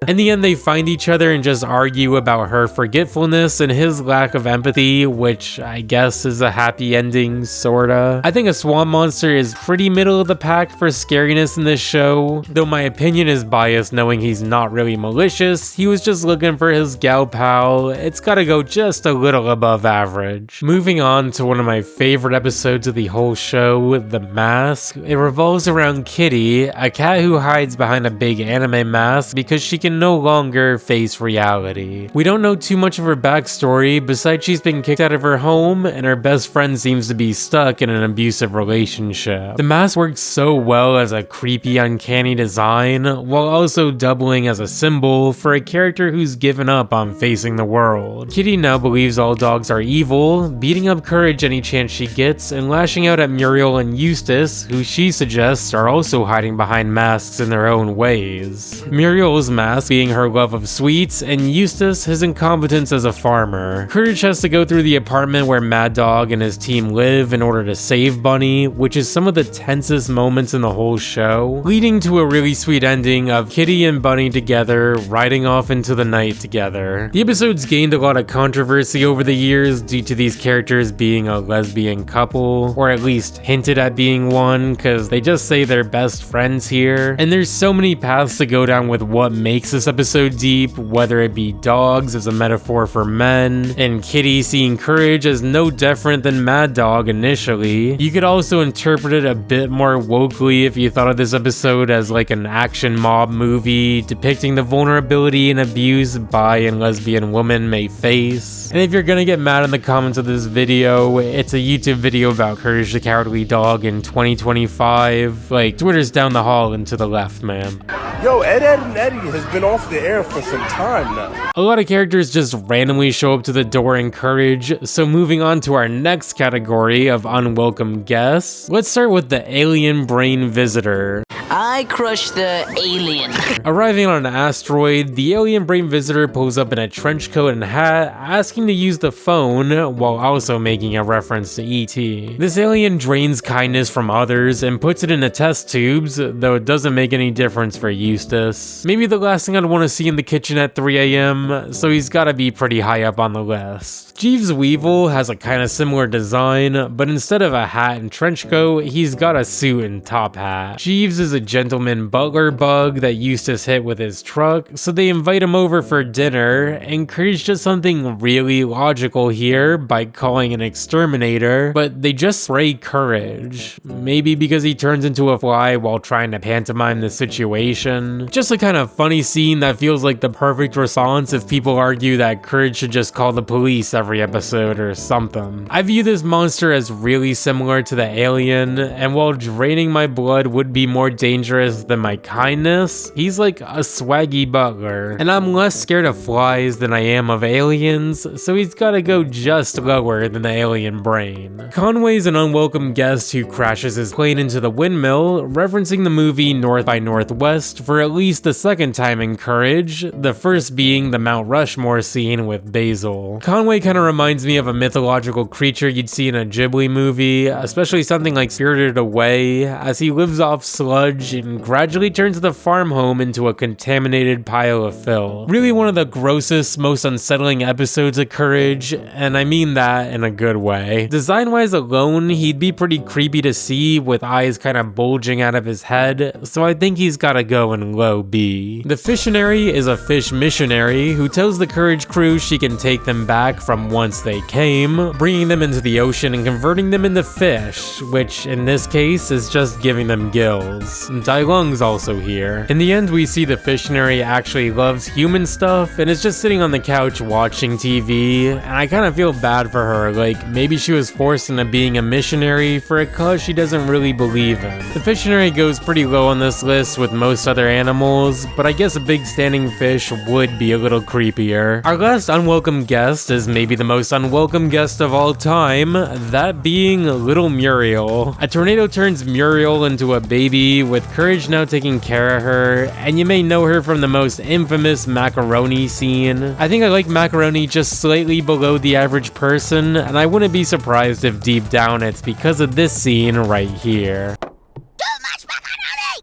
In the end, they find each other and just argue about her forgetfulness and his lack of empathy, which I guess is a happy ending, sorta. I think a swamp monster is pretty middle of the pack for scariness in this show, though my opinion is biased knowing he's not really malicious. He was just looking for his gal pal. It's gotta go just a little above average. Moving on to one of my favorite episodes of the whole show, The Mask. It revolves around Kitty, a cat who hides behind a big anime mask because she can no longer face reality. We don't know too much of her backstory, besides she's been kicked out of her home and her best friend seems to be stuck in an abusive relationship. The mask works so well as a creepy, uncanny design, while also doubling as a symbol for a character who's given up on facing the world. Kitty now believes all dogs are evil, beating up Courage any chance she gets, and lashing out at Muriel and Eustace, who she suggests are also hiding behind masks in their own ways. Muriel's mask being her love of sweets, and Eustace his incompetence as a farmer. Courage has to go through the apartment where Mad Dog and his team live in order to save Bunny, which is some of the tensest moments in the whole show, leading to a really sweet ending of Kitty and Bunny together, riding off into the night together. The episode's gained a lot of controversy over the years due to these characters being a lesbian couple, or at least hinted at being one, cause they just say they're best friends here, and there's so many paths to go down with what makes this episode deep, whether it be dogs as a metaphor for men, and Kitty seeing Courage as no different than Mad Dog initially. You could also interpret it a bit more wokely if you thought of this episode as like an action mob movie depicting the vulnerability and abuse bi and lesbian women may face. And if you're gonna get mad in the comments of this video, it's a YouTube video about Courage the Cowardly Dog in 2025. Like, Twitter's down the hall and to the left, man. Yo, Ed, and Eddie has been off the air for some time now. A lot of characters just randomly show up to the door in Courage, so moving on to our next category of unwelcome guests, let's start with the alien brain visitor. I crushed the alien. Arriving on an asteroid, the alien brain visitor pulls up in a trench coat and hat, asking to use the phone, while also making a reference to E.T. This alien drains kindness from others and puts it in the test tubes, though it doesn't make any difference for Eustace. Maybe the last thing I'd want to see in the kitchen at 3 AM, so he's gotta be pretty high up on the list. Jeeves Weevil has a kinda similar design, but instead of a hat and trench coat, he's got a suit and top hat. Jeeves is a gentleman butler bug that Eustace hit with his truck, so they invite him over for dinner, and Courage does something really logical here by calling an exterminator, but they just spray Courage. Maybe because he turns into a fly while trying to pantomime the situation. Just a kind of funny scene that feels like the perfect response if people argue that Courage should just call the police every episode or something. I view this monster as really similar to the alien, and while draining my blood would be more dangerous than my kindness, he's like a swaggy butler, and I'm less scared of flies than I am of aliens, so he's gotta go just lower than the alien brain. Conway's an unwelcome guest who crashes his plane into the windmill, referencing the movie North by Northwest for at least the second time in Courage, the first being the Mount Rushmore scene with Basil. Conway kinda reminds me of a mythological creature you'd see in a Ghibli movie, especially something like Spirited Away, as he lives off sludge and gradually turns the farm home into a contaminated pile of filth. Really one of the grossest, most unsettling episodes of Courage, and I mean that in a good way. Design-wise alone, he'd be pretty creepy to see with eyes kind of bulging out of his head, so I think he's gotta go going low B. The Fissionary is a fish missionary who tells the Courage crew she can take them back from whence they came, bringing them into the ocean and converting them into fish, which in this case is just giving them gills. Tai Lung's also here. In the end, we see the Fissionary actually loves human stuff and is just sitting on the couch watching TV, and I kind of feel bad for her, like maybe she was forced into being a missionary for a cause she doesn't really believe in. The Fissionary goes pretty low on this list with most other animals, but I guess a big standing fish would be a little creepier. Our last unwelcome guest is maybe the most unwelcome guest of all time, that being little Muriel. A tornado turns Muriel into a baby, with Courage now taking care of her, and you may know her from the most infamous macaroni scene. I think I like macaroni just slightly below the average person, and I wouldn't be surprised if deep down it's because of this scene right here. Too much macaroni!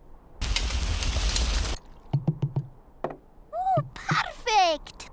Ooh, perfect!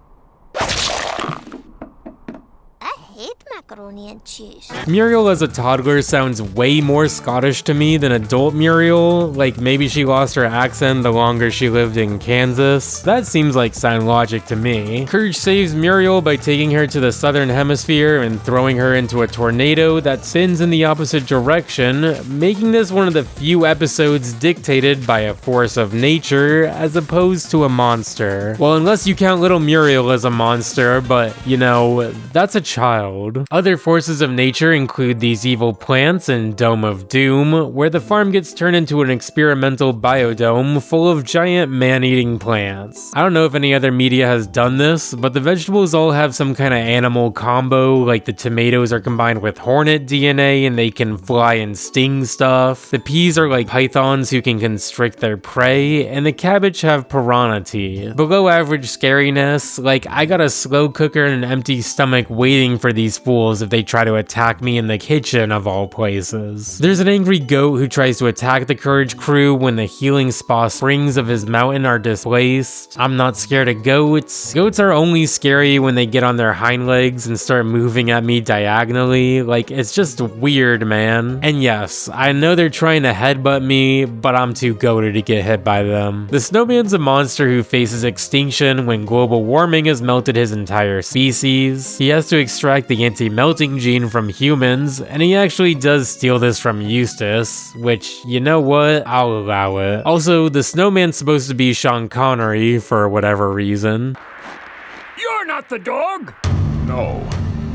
I hate macaroni and cheese. Muriel as a toddler sounds way more Scottish to me than adult Muriel, like maybe she lost her accent the longer she lived in Kansas. That seems like sound logic to me. Courage saves Muriel by taking her to the southern hemisphere and throwing her into a tornado that spins in the opposite direction, making this one of the few episodes dictated by a force of nature as opposed to a monster. Well, unless you count little Muriel as a monster, but you know, that's a child. Other forces of nature include these evil plants in Dome of Doom, where the farm gets turned into an experimental biodome full of giant man-eating plants. I don't know if any other media has done this, but the vegetables all have some kind of animal combo, like the tomatoes are combined with hornet DNA and they can fly and sting stuff. The peas are like pythons who can constrict their prey, and the cabbage have piranha teeth. Below average scariness, like I got a slow cooker and an empty stomach waiting for these fools if they try to attack me in the kitchen of all places. There's an angry goat who tries to attack the Courage crew when the healing spa springs of his mountain are displaced. I'm not scared of goats. Goats are only scary when they get on their hind legs and start moving at me diagonally. Like, it's just weird, man. And yes, I know they're trying to headbutt me, but I'm too goated to get hit by them. The snowman's a monster who faces extinction when global warming has melted his entire species. He has to extract the anti-melting gene from humans, and he actually does steal this from Eustace, which, you know what, I'll allow it. Also, the snowman's supposed to be Sean Connery for whatever reason. You're not the dog! No,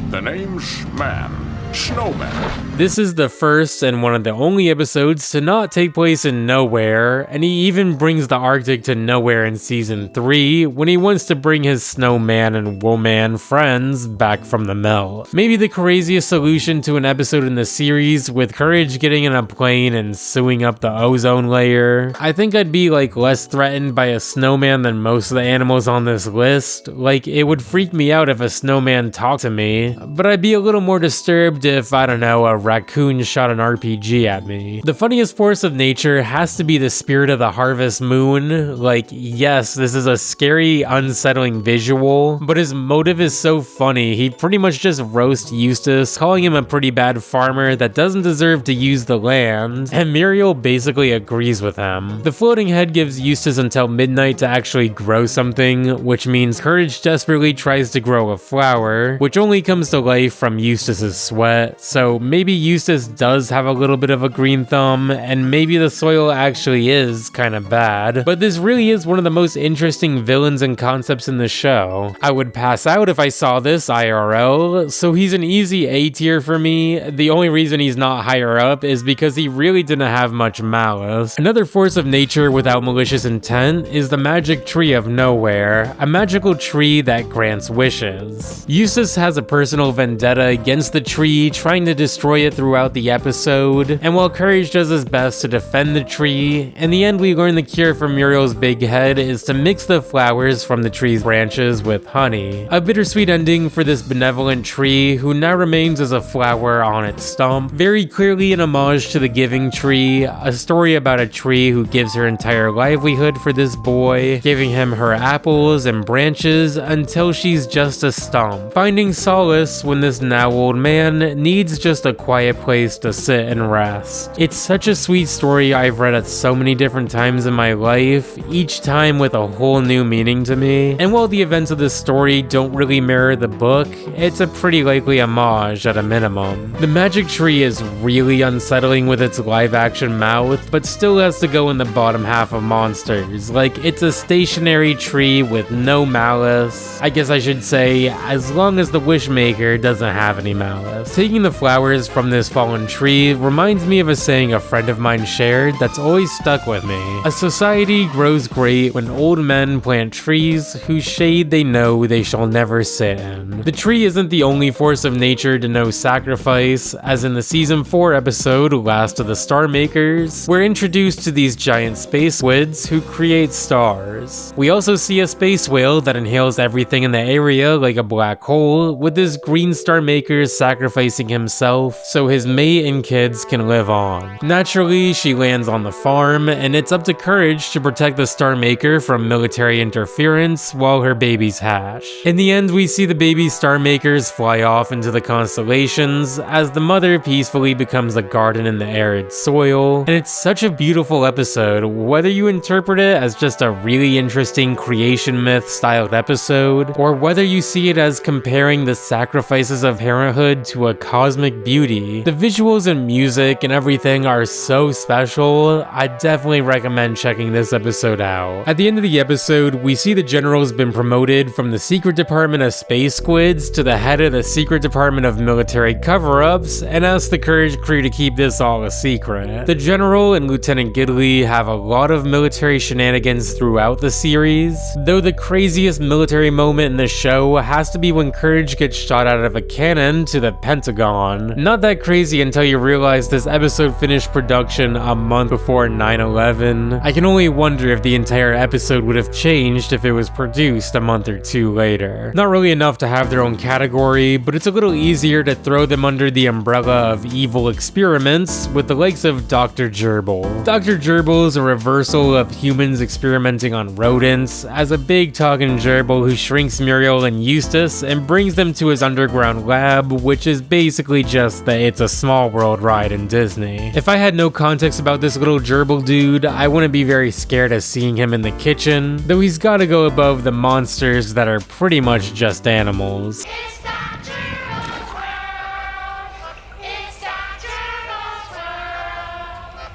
the name's Man. Snowman. This is the first and one of the only episodes to not take place in nowhere, and he even brings the Arctic to nowhere in season 3 when he wants to bring his snowman and woman friends back from the melt. Maybe the craziest solution to an episode in the series, with Courage getting in a plane and sewing up the ozone layer. I think I'd be like less threatened by a snowman than most of the animals on this list. Like, it would freak me out if a snowman talked to me, but I'd be a little more disturbed if, I don't know, a raccoon shot an RPG at me. The funniest force of nature has to be the spirit of the harvest moon. Like, yes, this is a scary, unsettling visual, but his motive is so funny. He pretty much just roasts Eustace, calling him a pretty bad farmer that doesn't deserve to use the land, and Muriel basically agrees with him. The floating head gives Eustace until midnight to actually grow something, which means Courage desperately tries to grow a flower, which only comes to life from Eustace's sweat. So maybe Eustace does have a little bit of a green thumb, and maybe the soil actually is kind of bad, but this really is one of the most interesting villains and concepts in the show. I would pass out if I saw this IRL, so he's an easy A tier for me. The only reason he's not higher up is because he really didn't have much malice. Another force of nature without malicious intent is the magic tree of nowhere, a magical tree that grants wishes. Eustace has a personal vendetta against the tree, trying to destroy it throughout the episode, and while Courage does his best to defend the tree, in the end we learn the cure for Muriel's big head is to mix the flowers from the tree's branches with honey. A bittersweet ending for this benevolent tree who now remains as a flower on its stump, very clearly an homage to the Giving Tree, a story about a tree who gives her entire livelihood for this boy, giving him her apples and branches until she's just a stump, finding solace when this now old man needs just a quiet place to sit and rest. It's such a sweet story I've read at so many different times in my life, each time with a whole new meaning to me. And while the events of this story don't really mirror the book, it's a pretty likely homage at a minimum. The magic tree is really unsettling with its live-action mouth, but still has to go in the bottom half of monsters. Like, it's a stationary tree with no malice. I guess I should say, as long as the wishmaker doesn't have any malice. Taking the flowers from this fallen tree reminds me of a saying a friend of mine shared that's always stuck with me. A society grows great when old men plant trees whose shade they know they shall never sit in. The tree isn't the only force of nature to know sacrifice, as in the season 4 episode Last of the Star Makers, we're introduced to these giant space squids who create stars. We also see a space whale that inhales everything in the area like a black hole, with this green star maker sacrificing himself so his mate and kids can live on. Naturally, she lands on the farm, and it's up to Courage to protect the star maker from military interference while her babies hatch. In the end, we see the baby star makers fly off into the constellations as the mother peacefully becomes a garden in the arid soil, and it's such a beautiful episode, whether you interpret it as just a really interesting creation myth styled episode, or whether you see it as comparing the sacrifices of parenthood to a cosmic beauty. The visuals and music and everything are so special. I definitely recommend checking this episode out. At the end of the episode, we see the general's been promoted from the secret department of space squids to the head of the secret department of military cover-ups, and asks the Courage crew to keep this all a secret. The general and Lieutenant Gidley have a lot of military shenanigans throughout the series, though the craziest military moment in the show has to be when Courage gets shot out of a cannon to the Pentagon. Not that crazy until you realize this episode finished production a month before 9/11. I can only wonder if the entire episode would have changed if it was produced a month or two later. Not really enough to have their own category, but it's a little easier to throw them under the umbrella of evil experiments with the likes of Dr. Gerbil. Dr. Gerbil is a reversal of humans experimenting on rodents, as a big talking gerbil who shrinks Muriel and Eustace and brings them to his underground lab, which is basically just the It's a Small World ride in Disney. If I had no context about this little gerbil dude, I wouldn't be very scared of seeing him in the kitchen, though he's gotta go above the monsters that are pretty much just animals.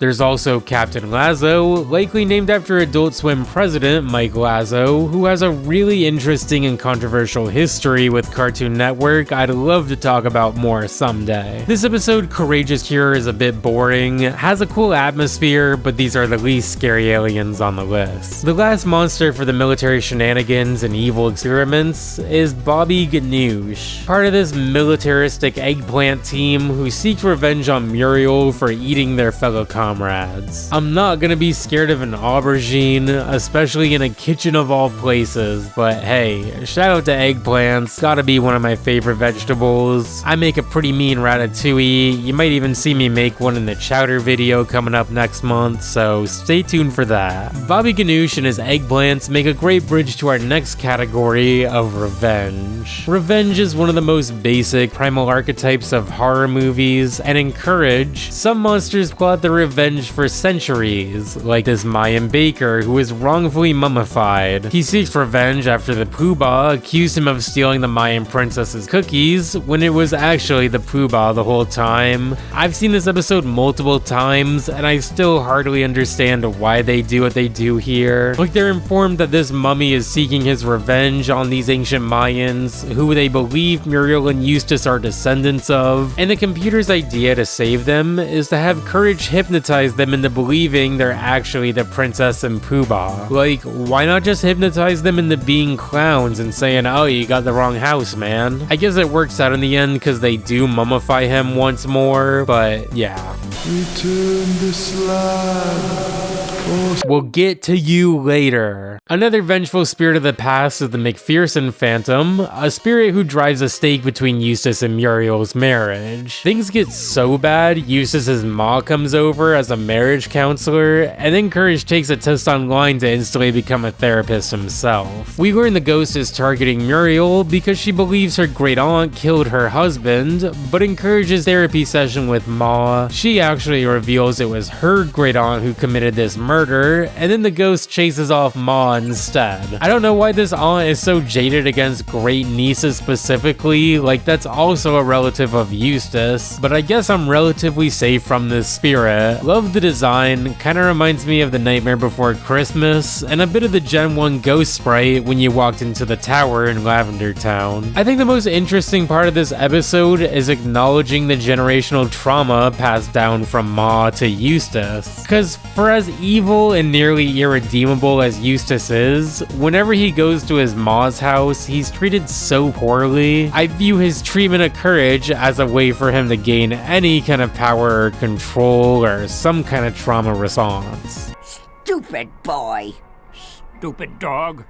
There's also Captain Lazo, likely named after Adult Swim president Mike Lazo, who has a really interesting and controversial history with Cartoon Network I'd love to talk about more someday. This episode, Courageous Cure, is a bit boring, has a cool atmosphere, but these are the least scary aliens on the list. The last monster for the military shenanigans and evil experiments is Bobby Ganoush, part of this militaristic eggplant team who seeks revenge on Muriel for eating their fellow comrades. I'm not gonna be scared of an aubergine, especially in a kitchen of all places, but hey, shout out to eggplants, gotta be one of my favorite vegetables. I make a pretty mean ratatouille, you might even see me make one in the chowder video coming up next month, so stay tuned for that. Bobby Ganoush and his eggplants make a great bridge to our next category of revenge. Revenge is one of the most basic primal archetypes of horror movies, and in Courage, some monsters plot their revenge for centuries, like this Mayan baker who is wrongfully mummified. He seeks revenge after the Poobah accused him of stealing the Mayan princess's cookies when it was actually the Poobah the whole time. I've seen this episode multiple times and I still hardly understand why they do what they do here. Like, they're informed that this mummy is seeking his revenge on these ancient Mayans who they believe Muriel and Eustace are descendants of, and the computer's idea to save them is to have Courage hypnotize them into believing they're actually the princess and Poobah. Like, why not just hypnotize them into being clowns and saying, oh, you got the wrong house, man? I guess it works out in the end because they do mummify him once more, but yeah. Return the slab. We'll get to you later. Another vengeful spirit of the past is the McPherson Phantom, a spirit who drives a stake between Eustace and Muriel's marriage. Things get so bad, Eustace's ma comes over as a marriage counselor, and then Courage takes a test online to instantly become a therapist himself. We learn the ghost is targeting Muriel because she believes her great aunt killed her husband, but in Courage's therapy session with Ma, she actually reveals it was her great aunt who committed this murder, and then the ghost chases off Ma instead. I don't know why this aunt is so jaded against great nieces specifically, like that's also a relative of Eustace, but I guess I'm relatively safe from this spirit. Love the design, kinda reminds me of the Nightmare Before Christmas, and a bit of the Gen 1 ghost sprite when you walked into the tower in Lavender Town. I think the most interesting part of this episode is acknowledging the generational trauma passed down from Ma to Eustace. Cause for as evil and nearly irredeemable as Eustace is, whenever he goes to his Ma's house, he's treated so poorly. I view his treatment of Courage as a way for him to gain any kind of power or control or some kind of trauma response. Stupid boy. Stupid dog.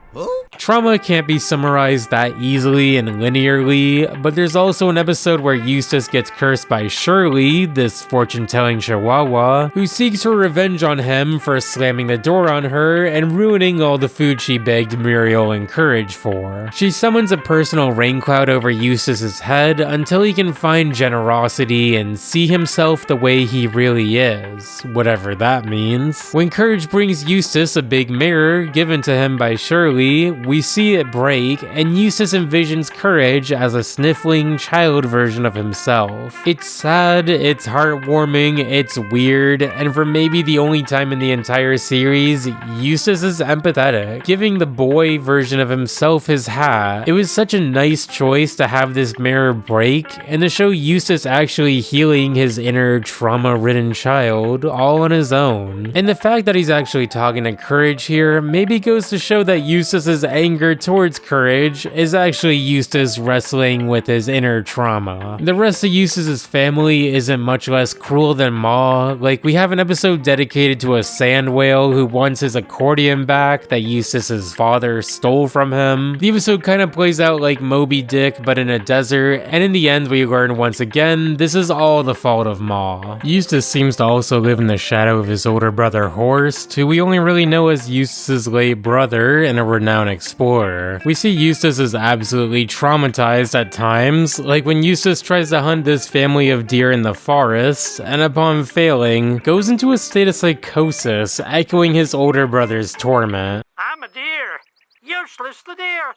Trauma can't be summarized that easily and linearly, but there's also an episode where Eustace gets cursed by Shirley, this fortune-telling chihuahua, who seeks her revenge on him for slamming the door on her and ruining all the food she begged Muriel and Courage for. She summons a personal rain cloud over Eustace's head until he can find generosity and see himself the way he really is, whatever that means. When Courage brings Eustace a big mirror given to him by Shirley, we see it break, and Eustace envisions Courage as a sniffling child version of himself. It's sad, it's heartwarming, it's weird, and for maybe the only time in the entire series, Eustace is empathetic, giving the boy version of himself his hat. It was such a nice choice to have this mirror break, and to show Eustace actually healing his inner trauma-ridden child all on his own. And the fact that he's actually talking to Courage here maybe goes to show that Eustace's anger towards Courage is actually Eustace wrestling with his inner trauma. The rest of Eustace's family isn't much less cruel than Ma. Like, we have an episode dedicated to a sand whale who wants his accordion back that Eustace's father stole from him. The episode kind of plays out like Moby Dick but in a desert, and in the end we learn once again this is all the fault of Ma. Eustace seems to also live in the shadow of his older brother Horst, who we only really know as Eustace's late brother and a renowned explorer. We see Eustace is absolutely traumatized at times, like when Eustace tries to hunt this family of deer in the forest, and upon failing, goes into a state of psychosis, echoing his older brother's torment. I'm a deer. Useless the deer.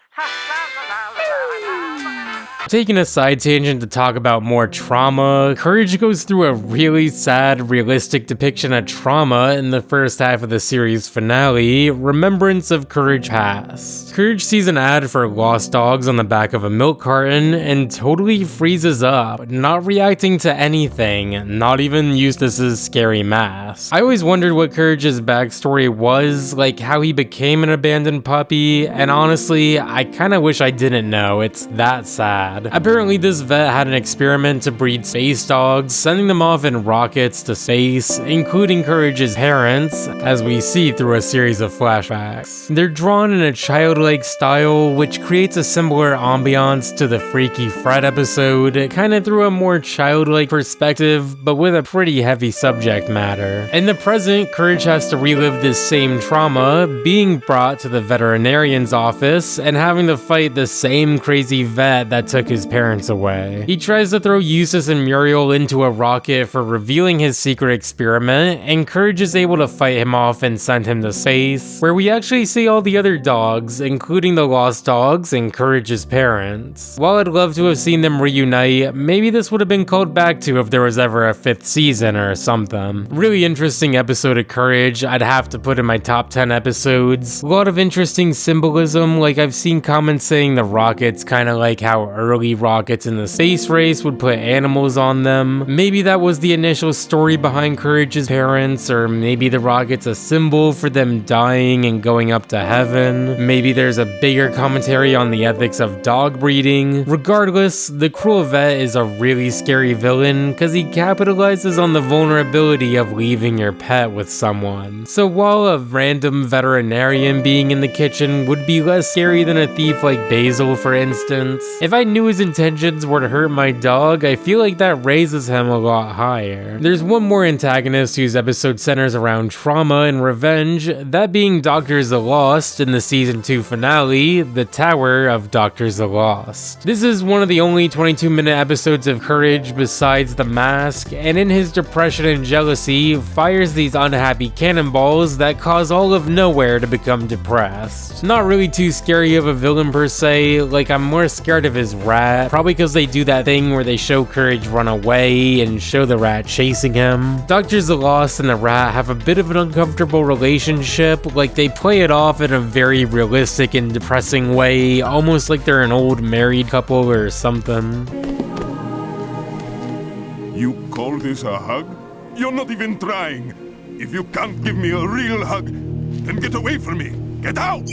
Taking a side tangent to talk about more trauma, Courage goes through a really sad, realistic depiction of trauma in the first half of the series finale, Remembrance of Courage Past. Courage sees an ad for Lost Dogs on the back of a milk carton and totally freezes up, not reacting to anything, not even Eustace's scary mask. I always wondered what Courage's backstory was, like how he became an abandoned puppy, and honestly, I kinda wish I didn't know. It's that sad. Apparently this vet had an experiment to breed space dogs, sending them off in rockets to space, including Courage's parents, as we see through a series of flashbacks. They're drawn in a childlike style, which creates a similar ambiance to the Freaky Fred episode, kinda through a more childlike perspective, but with a pretty heavy subject matter. In the present, Courage has to relive this same trauma, being brought to the veterinarian's office, and having to fight the same crazy vet that took his parents away. He tries to throw Eustace and Muriel into a rocket for revealing his secret experiment, and Courage is able to fight him off and send him to space, where we actually see all the other dogs, including the Lost Dogs and Courage's parents. While I'd love to have seen them reunite, maybe this would have been called back to if there was ever a 5th season or something. Really interesting episode of Courage, I'd have to put in my top 10 episodes. A lot of interesting symbolism, like I've seen comments saying the rocket's kinda like how early rockets in the space race would put animals on them. Maybe that was the initial story behind Courage's parents, or maybe the rocket's a symbol for them dying and going up to heaven. Maybe there's a bigger commentary on the ethics of dog breeding. Regardless, the Cruel Vet is a really scary villain because he capitalizes on the vulnerability of leaving your pet with someone. So while a random veterinarian being in the kitchen would be less scary than a thief like Basil, for instance, if I knew his intentions were to hurt my dog, I feel like that raises him a lot higher. There's one more antagonist whose episode centers around trauma and revenge, that being Dr. Zalost in the season 2 finale, The Tower of Dr. Zalost. This is one of the only 22-minute episodes of Courage besides The Mask, and in his depression and jealousy, fires these unhappy cannonballs that cause all of Nowhere to become depressed. Not really too scary of a villain per se, like I'm more scared of his rat, probably because they do that thing where they show Courage run away and show the rat chasing him. Dr. Zalost and the rat have a bit of an uncomfortable relationship, like they play it off in a very realistic and depressing way, almost like they're an old married couple or something. You call this a hug? You're not even trying. If you can't give me a real hug, then get away from me. Get out!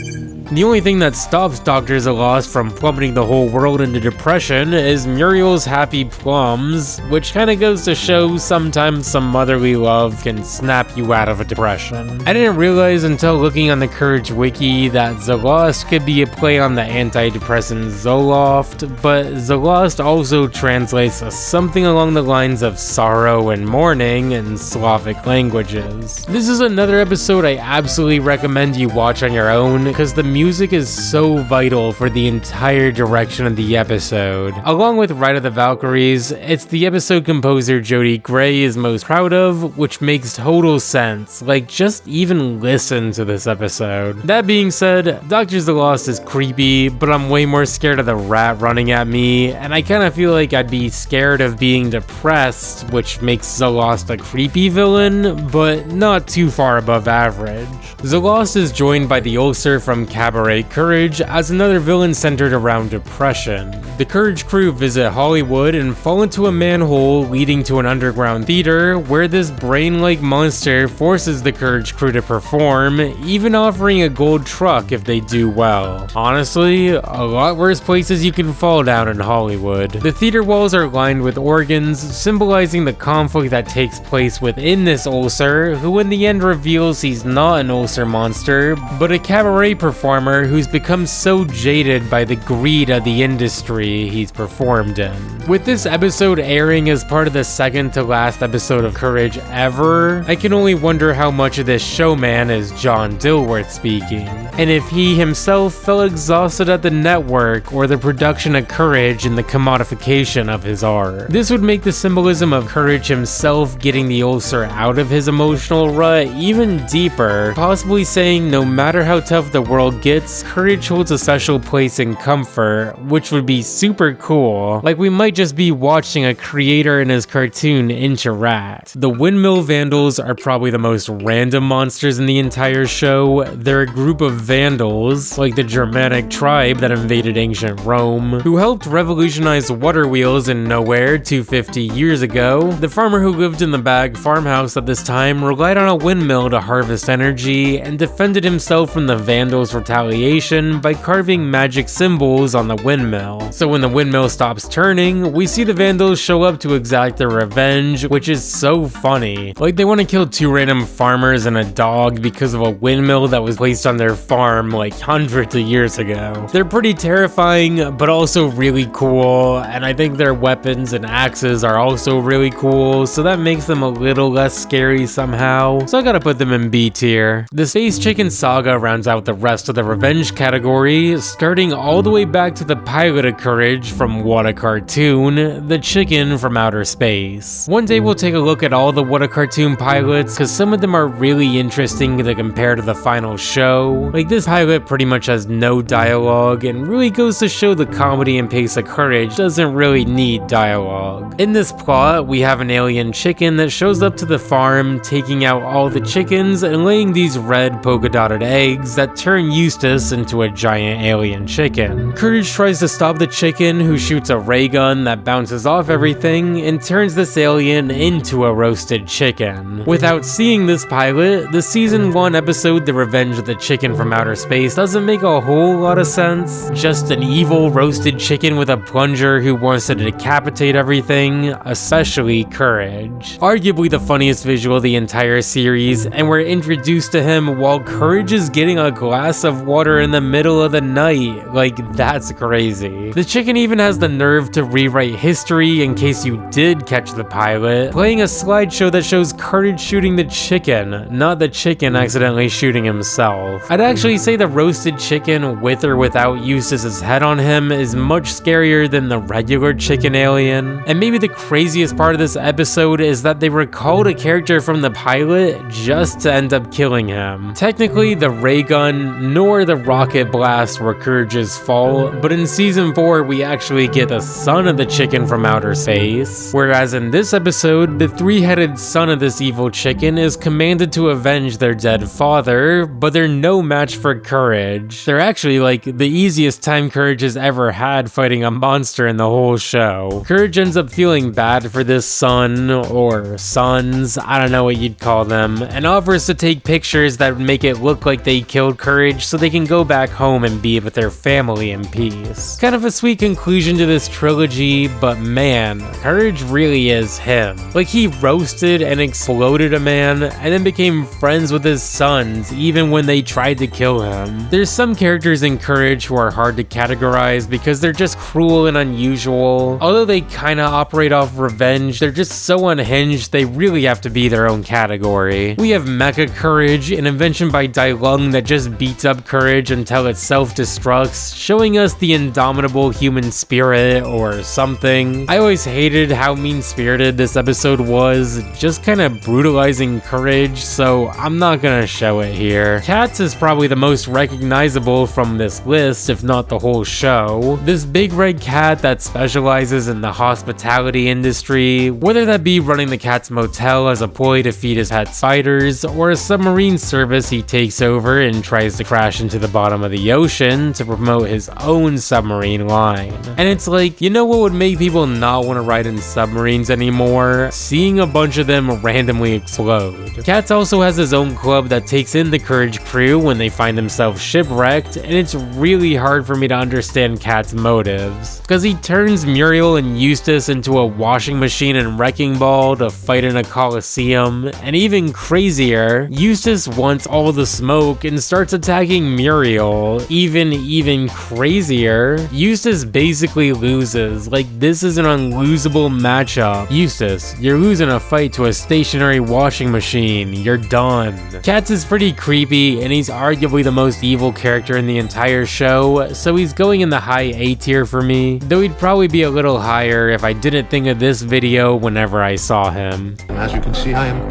The only thing that stops Dr. Zalost from plummeting the whole world into depression is Muriel's happy plums, which kinda goes to show sometimes some motherly love can snap you out of a depression. I didn't realize until looking on the Courage wiki that Zalost could be a play on the antidepressant Zoloft, but Zalost also translates as something along the lines of sorrow and mourning in Slavic languages. This is another episode I absolutely recommend you watch on your own, because the music is so vital for the entire direction of the episode. Along with Ride of the Valkyries, it's the episode composer Jody Gray is most proud of, which makes total sense. Like, just even listen to this episode. That being said, Dr. Zalost is creepy, but I'm way more scared of the rat running at me, and I kinda feel like I'd be scared of being depressed, which makes Zalost a creepy villain, but not too far above average. Zalost is joined by the ulcer from Cabaret Courage as another villain centered around depression. The Courage crew visit Hollywood and fall into a manhole leading to an underground theater where this brain-like monster forces the Courage crew to perform, even offering a gold truck if they do well. Honestly, a lot worse places you can fall down in Hollywood. The theater walls are lined with organs, symbolizing the conflict that takes place within this ulcer, who in the end reveals he's not an ulcer monster, but a cabaret performer who's become so jaded by the greed of the industry he's performed in. With this episode airing as part of the second to last episode of Courage ever, I can only wonder how much of this showman is John Dilworth speaking, and if he himself felt exhausted at the network or the production of Courage and the commodification of his art. This would make the symbolism of Courage himself getting the ulcer out of his emotional rut even deeper, possibly saying no matter how tough the world gets, Courage holds a special place in comfort, which would be super cool. Like we might just be watching a creator and his cartoon interact. The Windmill Vandals are probably the most random monsters in the entire show. They're a group of vandals, like the Germanic tribe that invaded ancient Rome, who helped revolutionize water wheels in Nowhere 250 years ago. The farmer who lived in the Bag farmhouse at this time relied on a windmill to harvest energy and defended himself from the Vandals' retaliation by carving magic symbols on the windmill. So when the windmill stops turning, we see the Vandals show up to exact their revenge, which is so funny. Like they want to kill two random farmers and a dog because of a windmill that was placed on their farm like hundreds of years ago. They're pretty terrifying, but also really cool, and I think their weapons and axes are also really cool, so that makes them a little less scary somehow. So I gotta put them in B tier. The Space Chicken saga rounds out the rest of the revenge category, starting all the way back to the pilot of Courage from What a Cartoon, the chicken from outer space. One day we'll take a look at all the What a Cartoon pilots, because some of them are really interesting to compare to the final show. Like this pilot pretty much has no dialogue and really goes to show the comedy and pace of Courage doesn't really need dialogue. In this plot, we have an alien chicken that shows up to the farm, taking out all the chickens and laying these red polka dotted eggs that turn Eustace into a giant alien chicken. Courage tries to stop the chicken, who shoots a ray gun that bounces off everything and turns this alien into a roasted chicken. Without seeing this pilot, the season 1 episode The Revenge of the Chicken from Outer Space doesn't make a whole lot of sense. Just an evil roasted chicken with a plunger who wants to decapitate everything, especially Courage. Arguably the funniest visual of the entire series, and we're introduced to him while Courage is getting a glass of water in the middle of the night. Like, that's crazy. The chicken even has the nerve to rewrite history in case you did catch the pilot, playing a slideshow that shows Courage shooting the chicken, not the chicken accidentally shooting himself. I'd actually say the roasted chicken with or without Eustace's head on him is much scarier than the regular chicken alien. And maybe the craziest part of this episode is that they recalled a character from the pilot just to end up killing him. Technically, the ray gun nor the rocket blast were Courage's fault, but in season 4 we actually get the son of the chicken from outer space. Whereas in this episode, the three-headed son of this evil chicken is commanded to avenge their dead father, but they're no match for Courage. They're actually like the easiest time Courage has ever had fighting a monster in the whole show. Courage ends up feeling bad for this son, or sons, I don't know what you'd call them, and offers to take pictures that would make it look like they killed Courage so they can go back home and be with their family in peace. Kind of a sweet conclusion to this trilogy, but man, Courage really is him. Like, he roasted and exploded a man, and then became friends with his sons even when they tried to kill him. There's some characters in Courage who are hard to categorize because they're just cruel and unusual. Although they kinda operate off revenge, they're just so unhinged they really have to be their own category. We have Mecha Courage, an invention by Dai Lung that just beats up Courage until it self-destructs, showing us the indomitable human spirit or something. I always hated how mean-spirited this episode was, just kinda brutalizing Courage, so I'm not gonna show it here. Cats is probably the most recognizable from this list, if not the whole show. This big red cat that specializes in the hospitality industry, whether that be running the cat's motel as a ploy to feed his pet spiders, or a submarine service he takes over and tries to crash into the bottom of the ocean to promote his own submarine line. And it's like, you know what would make people not want to ride in submarines anymore? Seeing a bunch of them randomly explode. Cats also has his own club that takes in the Courage crew when they find themselves shipwrecked, and it's really hard for me to understand Cat's motives, because he turns Muriel and Eustace into a washing machine and wrecking ball to fight in a coliseum, and even crazier, Eustace wants all the smoke and starts attacking Muriel. Even crazier, Eustace basically loses. Like, this is an unlosable matchup. Eustace, you're losing a fight to a stationary washing machine. You're done. Cats is pretty creepy, and he's arguably the most evil character in the entire show, so he's going in the high A tier for me, though he'd probably be a little higher if I didn't think of this video whenever I saw him. As you can see, I am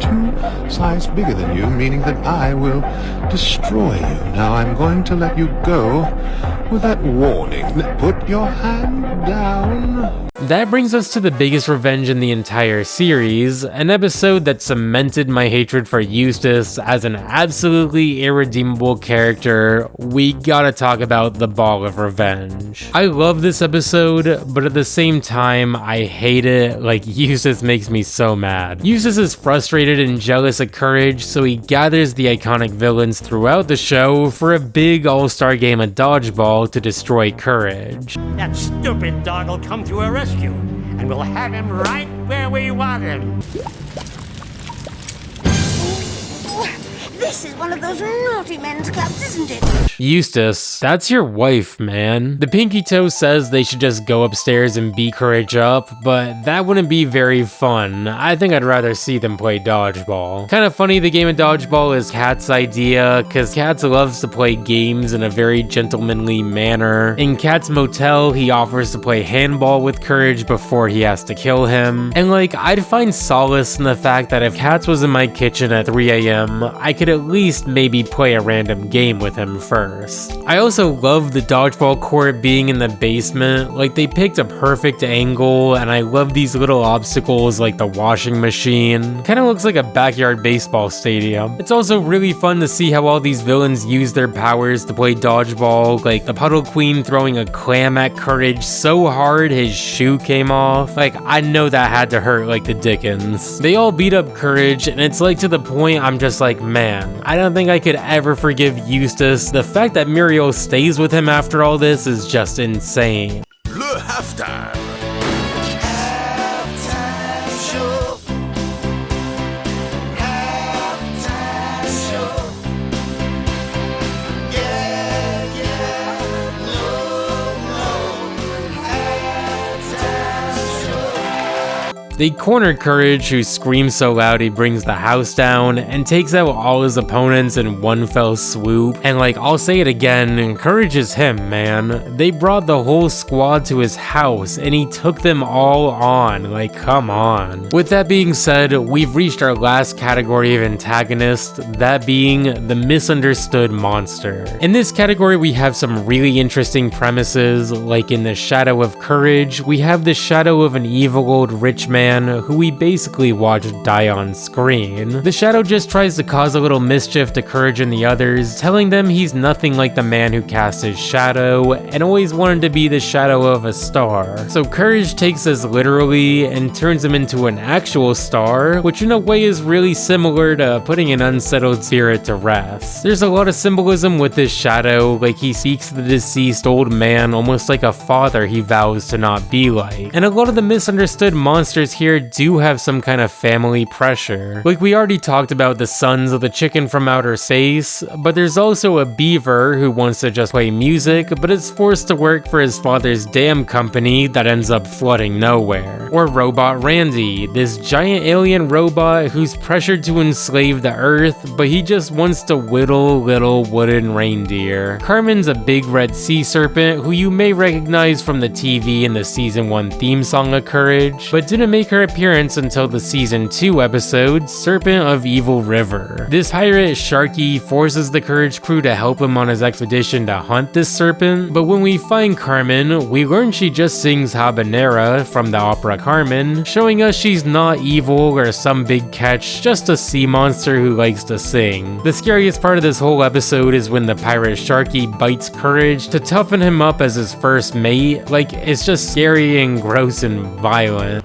2 sizes bigger than you, meaning that I will destroy you. Now I'm going to let you go with that warning. Put your hand down. That brings us to the biggest revenge in the entire series, an episode that cemented my hatred for Eustace as an absolutely irredeemable character. We gotta talk about the Ball of Revenge. I love this episode, but at the same time, I hate it. Like, Eustace makes me so mad. Eustace is frustrated and jealous of Courage, so he gathers the iconic villains throughout the show for a big all-star game of dodgeball to destroy Courage. That stupid dog will come to a rescue, and we'll have him right where we want him. This is one of those naughty men's clubs, isn't it? Eustace, that's your wife, man. The Pinky Toe says they should just go upstairs and beat Courage up, but that wouldn't be very fun. I think I'd rather see them play dodgeball. Kind of funny the game of dodgeball is Cat's idea, cause Cat loves to play games in a very gentlemanly manner. In Cat's motel, he offers to play handball with Courage before he has to kill him. And like, I'd find solace in the fact that if Cat was in my kitchen at 3 AM, I could at at least maybe play a random game with him first. I also love the dodgeball court being in the basement. Like, they picked a perfect angle, and I love these little obstacles like the washing machine. Kinda looks like a backyard baseball stadium. It's also really fun to see how all these villains use their powers to play dodgeball, like the Puddle Queen throwing a clam at Courage so hard his shoe came off. Like, I know that had to hurt like the dickens. They all beat up Courage, and it's like to the point I'm just like, man, I don't think I could ever forgive Eustace. The fact that Muriel stays with him after all this is just insane. Le halftime. They corner Courage, who screams so loud he brings the house down, and takes out all his opponents in one fell swoop. And like, I'll say it again, Courage is him, man. They brought the whole squad to his house, and he took them all on. Like, come on. With that being said, we've reached our last category of antagonist, that being the misunderstood monster. In this category, we have some really interesting premises, like in the shadow of Courage, we have the shadow of an evil old rich man who we basically watch die on screen. The shadow just tries to cause a little mischief to Courage and the others, telling them he's nothing like the man who cast his shadow and always wanted to be the shadow of a star. So Courage takes this literally and turns him into an actual star, which in a way is really similar to putting an unsettled spirit to rest. There's a lot of symbolism with this shadow, like he speaks to the deceased old man almost like a father he vows to not be like. And a lot of the misunderstood monsters here do have some kind of family pressure. Like, we already talked about the sons of the chicken from outer space, but there's also a beaver who wants to just play music, but is forced to work for his father's dam company that ends up flooding nowhere. Or Robot Randy, this giant alien robot who's pressured to enslave the earth, but he just wants to whittle little wooden reindeer. Carmen's a big red sea serpent who you may recognize from the TV in the season 1 theme song of Courage, but didn't make her appearance until the season 2 episode, Serpent of Evil River. This pirate Sharky forces the Courage crew to help him on his expedition to hunt this serpent, but when we find Carmen, we learn she just sings habanera from the opera Carmen, showing us she's not evil or some big catch, just a sea monster who likes to sing. The scariest part of this whole episode is when the pirate Sharky bites Courage to toughen him up as his first mate. Like, it's just scary and gross and violent.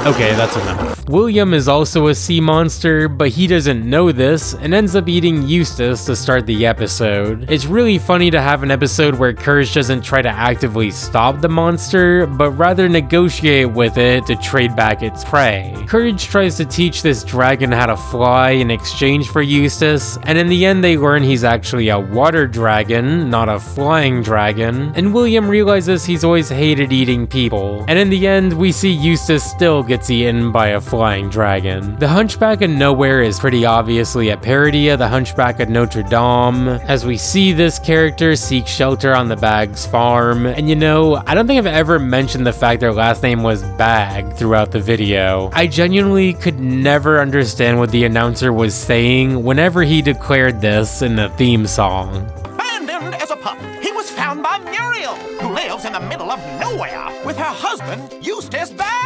Okay, that's enough. William is also a sea monster, but he doesn't know this and ends up eating Eustace to start the episode. It's really funny to have an episode where Courage doesn't try to actively stop the monster, but rather negotiate with it to trade back its prey. Courage tries to teach this dragon how to fly in exchange for Eustace, and in the end they learn he's actually a water dragon, not a flying dragon, and William realizes he's always hated eating people. And in the end, we see Eustace still gets eaten by a flying dragon. The Hunchback of Nowhere is pretty obviously a parody of the Hunchback of Notre Dame, as we see this character seek shelter on the Baggs farm. And you know, I don't think I've ever mentioned the fact their last name was Bag throughout the video. I genuinely could never understand what the announcer was saying whenever he declared this in the theme song. Abandoned as a pup, he was found by Muriel, who lives in the middle of nowhere with her husband, Eustace Bag.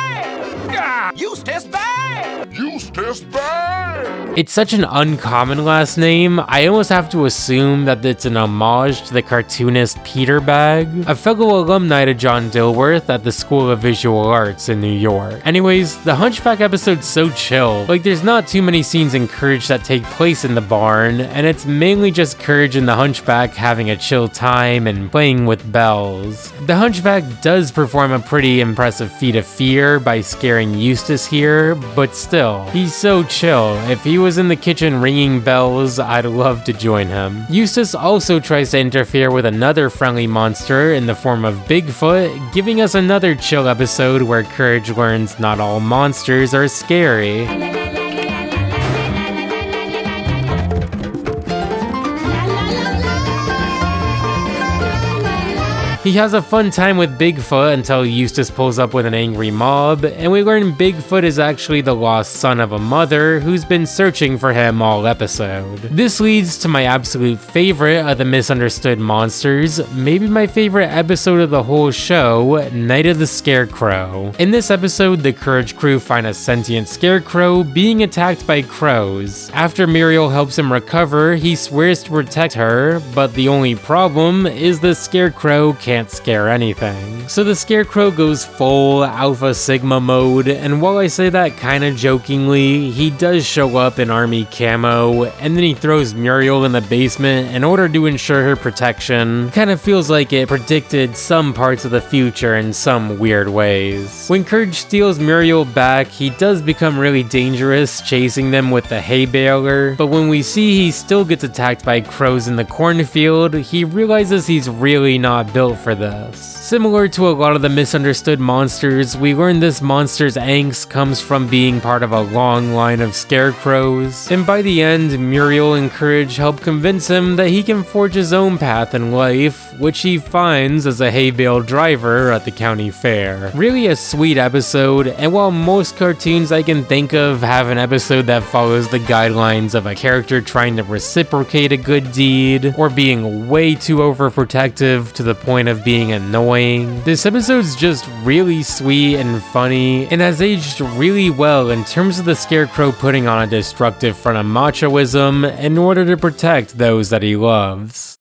Eustace Bag! Eustace Bag! It's such an uncommon last name, I almost have to assume that it's an homage to the cartoonist Peter Bag, a fellow alumni to John Dilworth at the School of Visual Arts in New York. Anyways, the Hunchback episode's so chill. Like, there's not too many scenes in Courage that take place in the barn, and it's mainly just Courage and the Hunchback having a chill time and playing with bells. The Hunchback does perform a pretty impressive feat of fear by scaring Eustace here, but still, he's so chill. If he was in the kitchen ringing bells, I'd love to join him. Eustace also tries to interfere with another friendly monster in the form of Bigfoot, giving us another chill episode where Courage learns not all monsters are scary. He has a fun time with Bigfoot until Eustace pulls up with an angry mob, and we learn Bigfoot is actually the lost son of a mother who's been searching for him all episode. This leads to my absolute favorite of the misunderstood monsters, maybe my favorite episode of the whole show, Night of the Scarecrow. In this episode, the Courage crew find a sentient scarecrow being attacked by crows. After Muriel helps him recover, he swears to protect her, but the only problem is the scarecrow can't scare anything. So the scarecrow goes full Alpha Sigma mode, and while I say that kinda jokingly, he does show up in army camo, and then he throws Muriel in the basement in order to ensure her protection. Kinda feels like it predicted some parts of the future in some weird ways. When Courage steals Muriel back, he does become really dangerous, chasing them with the hay baler, but when we see he still gets attacked by crows in the cornfield, he realizes he's really not built for this. Similar to a lot of the misunderstood monsters, we learn this monster's angst comes from being part of a long line of scarecrows, and by the end, Muriel and Courage help convince him that he can forge his own path in life, which he finds as a hay bale driver at the county fair. Really a sweet episode, and while most cartoons I can think of have an episode that follows the guidelines of a character trying to reciprocate a good deed, or being way too overprotective to the point of being annoying, this episode's just really sweet and funny, and has aged really well in terms of the Scarecrow putting on a destructive front of machoism in order to protect those that he loves.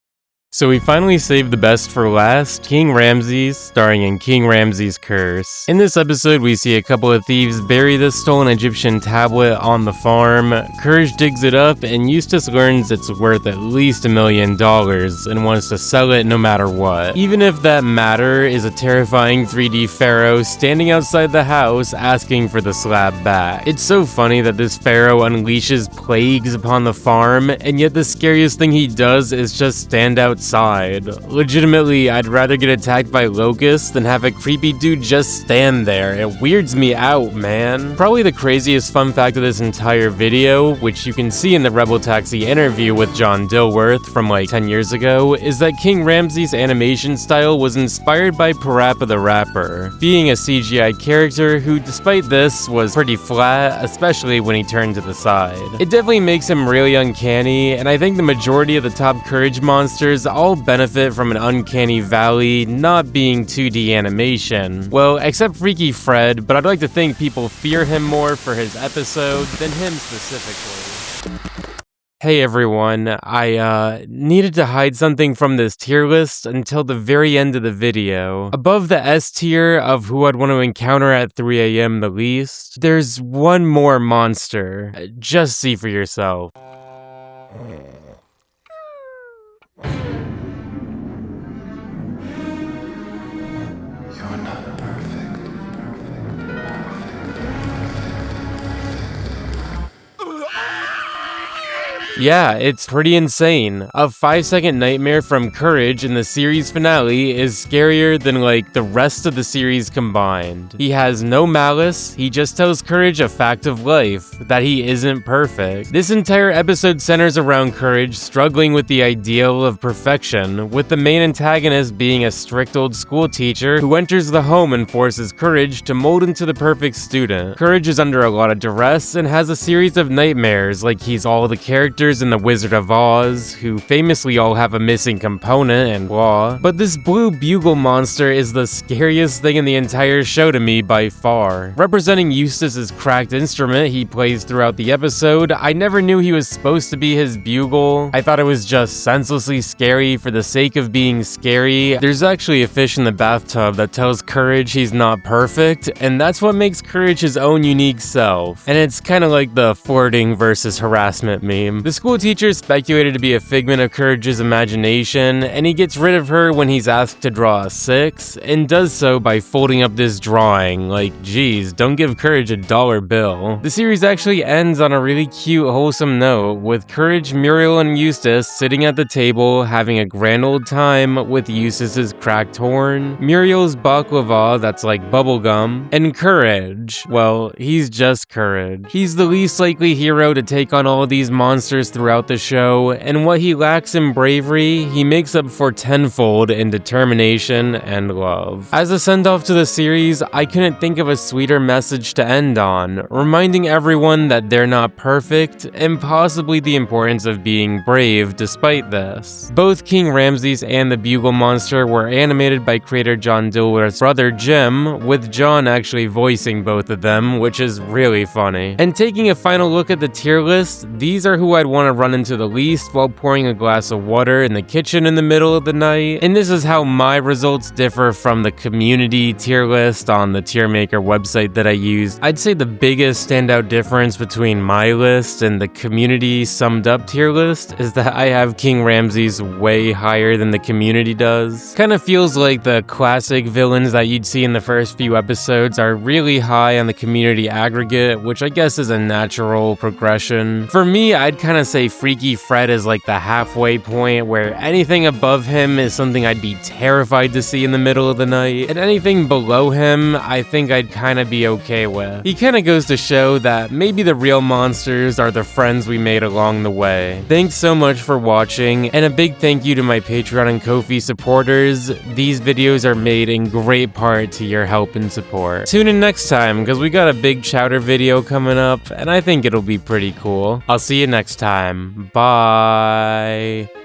So we finally saved the best for last, King Ramses, starring in King Ramses' Curse. In this episode, we see a couple of thieves bury the stolen Egyptian tablet on the farm. Courage digs it up, and Eustace learns it's worth at least $1 million and wants to sell it no matter what. Even if that matter is a terrifying 3D pharaoh standing outside the house asking for the slab back. It's so funny that this pharaoh unleashes plagues upon the farm, and yet the scariest thing he does is just stand outside. Legitimately, I'd rather get attacked by locusts than have a creepy dude just stand there. It weirds me out, man. Probably the craziest fun fact of this entire video, which you can see in the Rebel Taxi interview with John Dilworth from like 10 years ago, is that King Ramses' animation style was inspired by Parappa the Rapper, being a CGI character who, despite this, was pretty flat, especially when he turned to the side. It definitely makes him really uncanny, and I think the majority of the top Courage monsters all benefit from an uncanny valley not being 2D animation. Well, except Freaky Fred, but I'd like to think people fear him more for his episode than him specifically. Hey everyone, I needed to hide something from this tier list until the very end of the video. Above the S tier of who I'd want to encounter at 3 AM the least, there's one more monster. Just see for yourself. Yeah, it's pretty insane. A 5-second nightmare from Courage in the series finale is scarier than like the rest of the series combined. He has no malice, he just tells Courage a fact of life, that he isn't perfect. This entire episode centers around Courage struggling with the ideal of perfection, with the main antagonist being a strict old school teacher who enters the home and forces Courage to mold into the perfect student. Courage is under a lot of duress and has a series of nightmares like he's all the characters in The Wizard of Oz, who famously all have a missing component and flaw. But this blue bugle monster is the scariest thing in the entire show to me by far. Representing Eustace's cracked instrument he plays throughout the episode, I never knew he was supposed to be his bugle. I thought it was just senselessly scary for the sake of being scary. There's actually a fish in the bathtub that tells Courage he's not perfect, and that's what makes Courage his own unique self. And it's kind of like the flirting versus harassment meme. The school teacher is speculated to be a figment of Courage's imagination, and he gets rid of her when he's asked to draw a 6, and does so by folding up this drawing. Like, geez, don't give Courage a $1 bill. The series actually ends on a really cute, wholesome note, with Courage, Muriel, and Eustace sitting at the table having a grand old time with Eustace's cracked horn, Muriel's baklava that's like bubblegum, and Courage, well, he's just Courage. He's the least likely hero to take on all of these monsters monsters throughout the show, and what he lacks in bravery, he makes up for tenfold in determination and love. As a send-off to the series, I couldn't think of a sweeter message to end on, reminding everyone that they're not perfect, and possibly the importance of being brave despite this. Both King Ramses and the Bugle Monster were animated by creator John Dilworth's brother Jim, with John actually voicing both of them, which is really funny. And taking a final look at the tier list, these are who I'd want to run into the least while pouring a glass of water in the kitchen in the middle of the night, and this is how my results differ from the community tier list on the tier maker website that I used. I'd say the biggest standout difference between my list and the community summed up tier list is that I have King Ramses way higher than the community does. Kind of feels like the classic villains that you'd see in the first few episodes are really high on the community aggregate, which I guess is a natural progression. For me, I'd kind of say Freaky Fred is like the halfway point, where anything above him is something I'd be terrified to see in the middle of the night, and anything below him, I think I'd kind of be okay with. He kind of goes to show that maybe the real monsters are the friends we made along the way. Thanks so much for watching, and a big thank you to my Patreon and Ko-fi supporters. These videos are made in great part to your help and support. Tune in next time, because we got a big chowder video coming up, and I think it'll be pretty cool. I'll see you next time. Bye.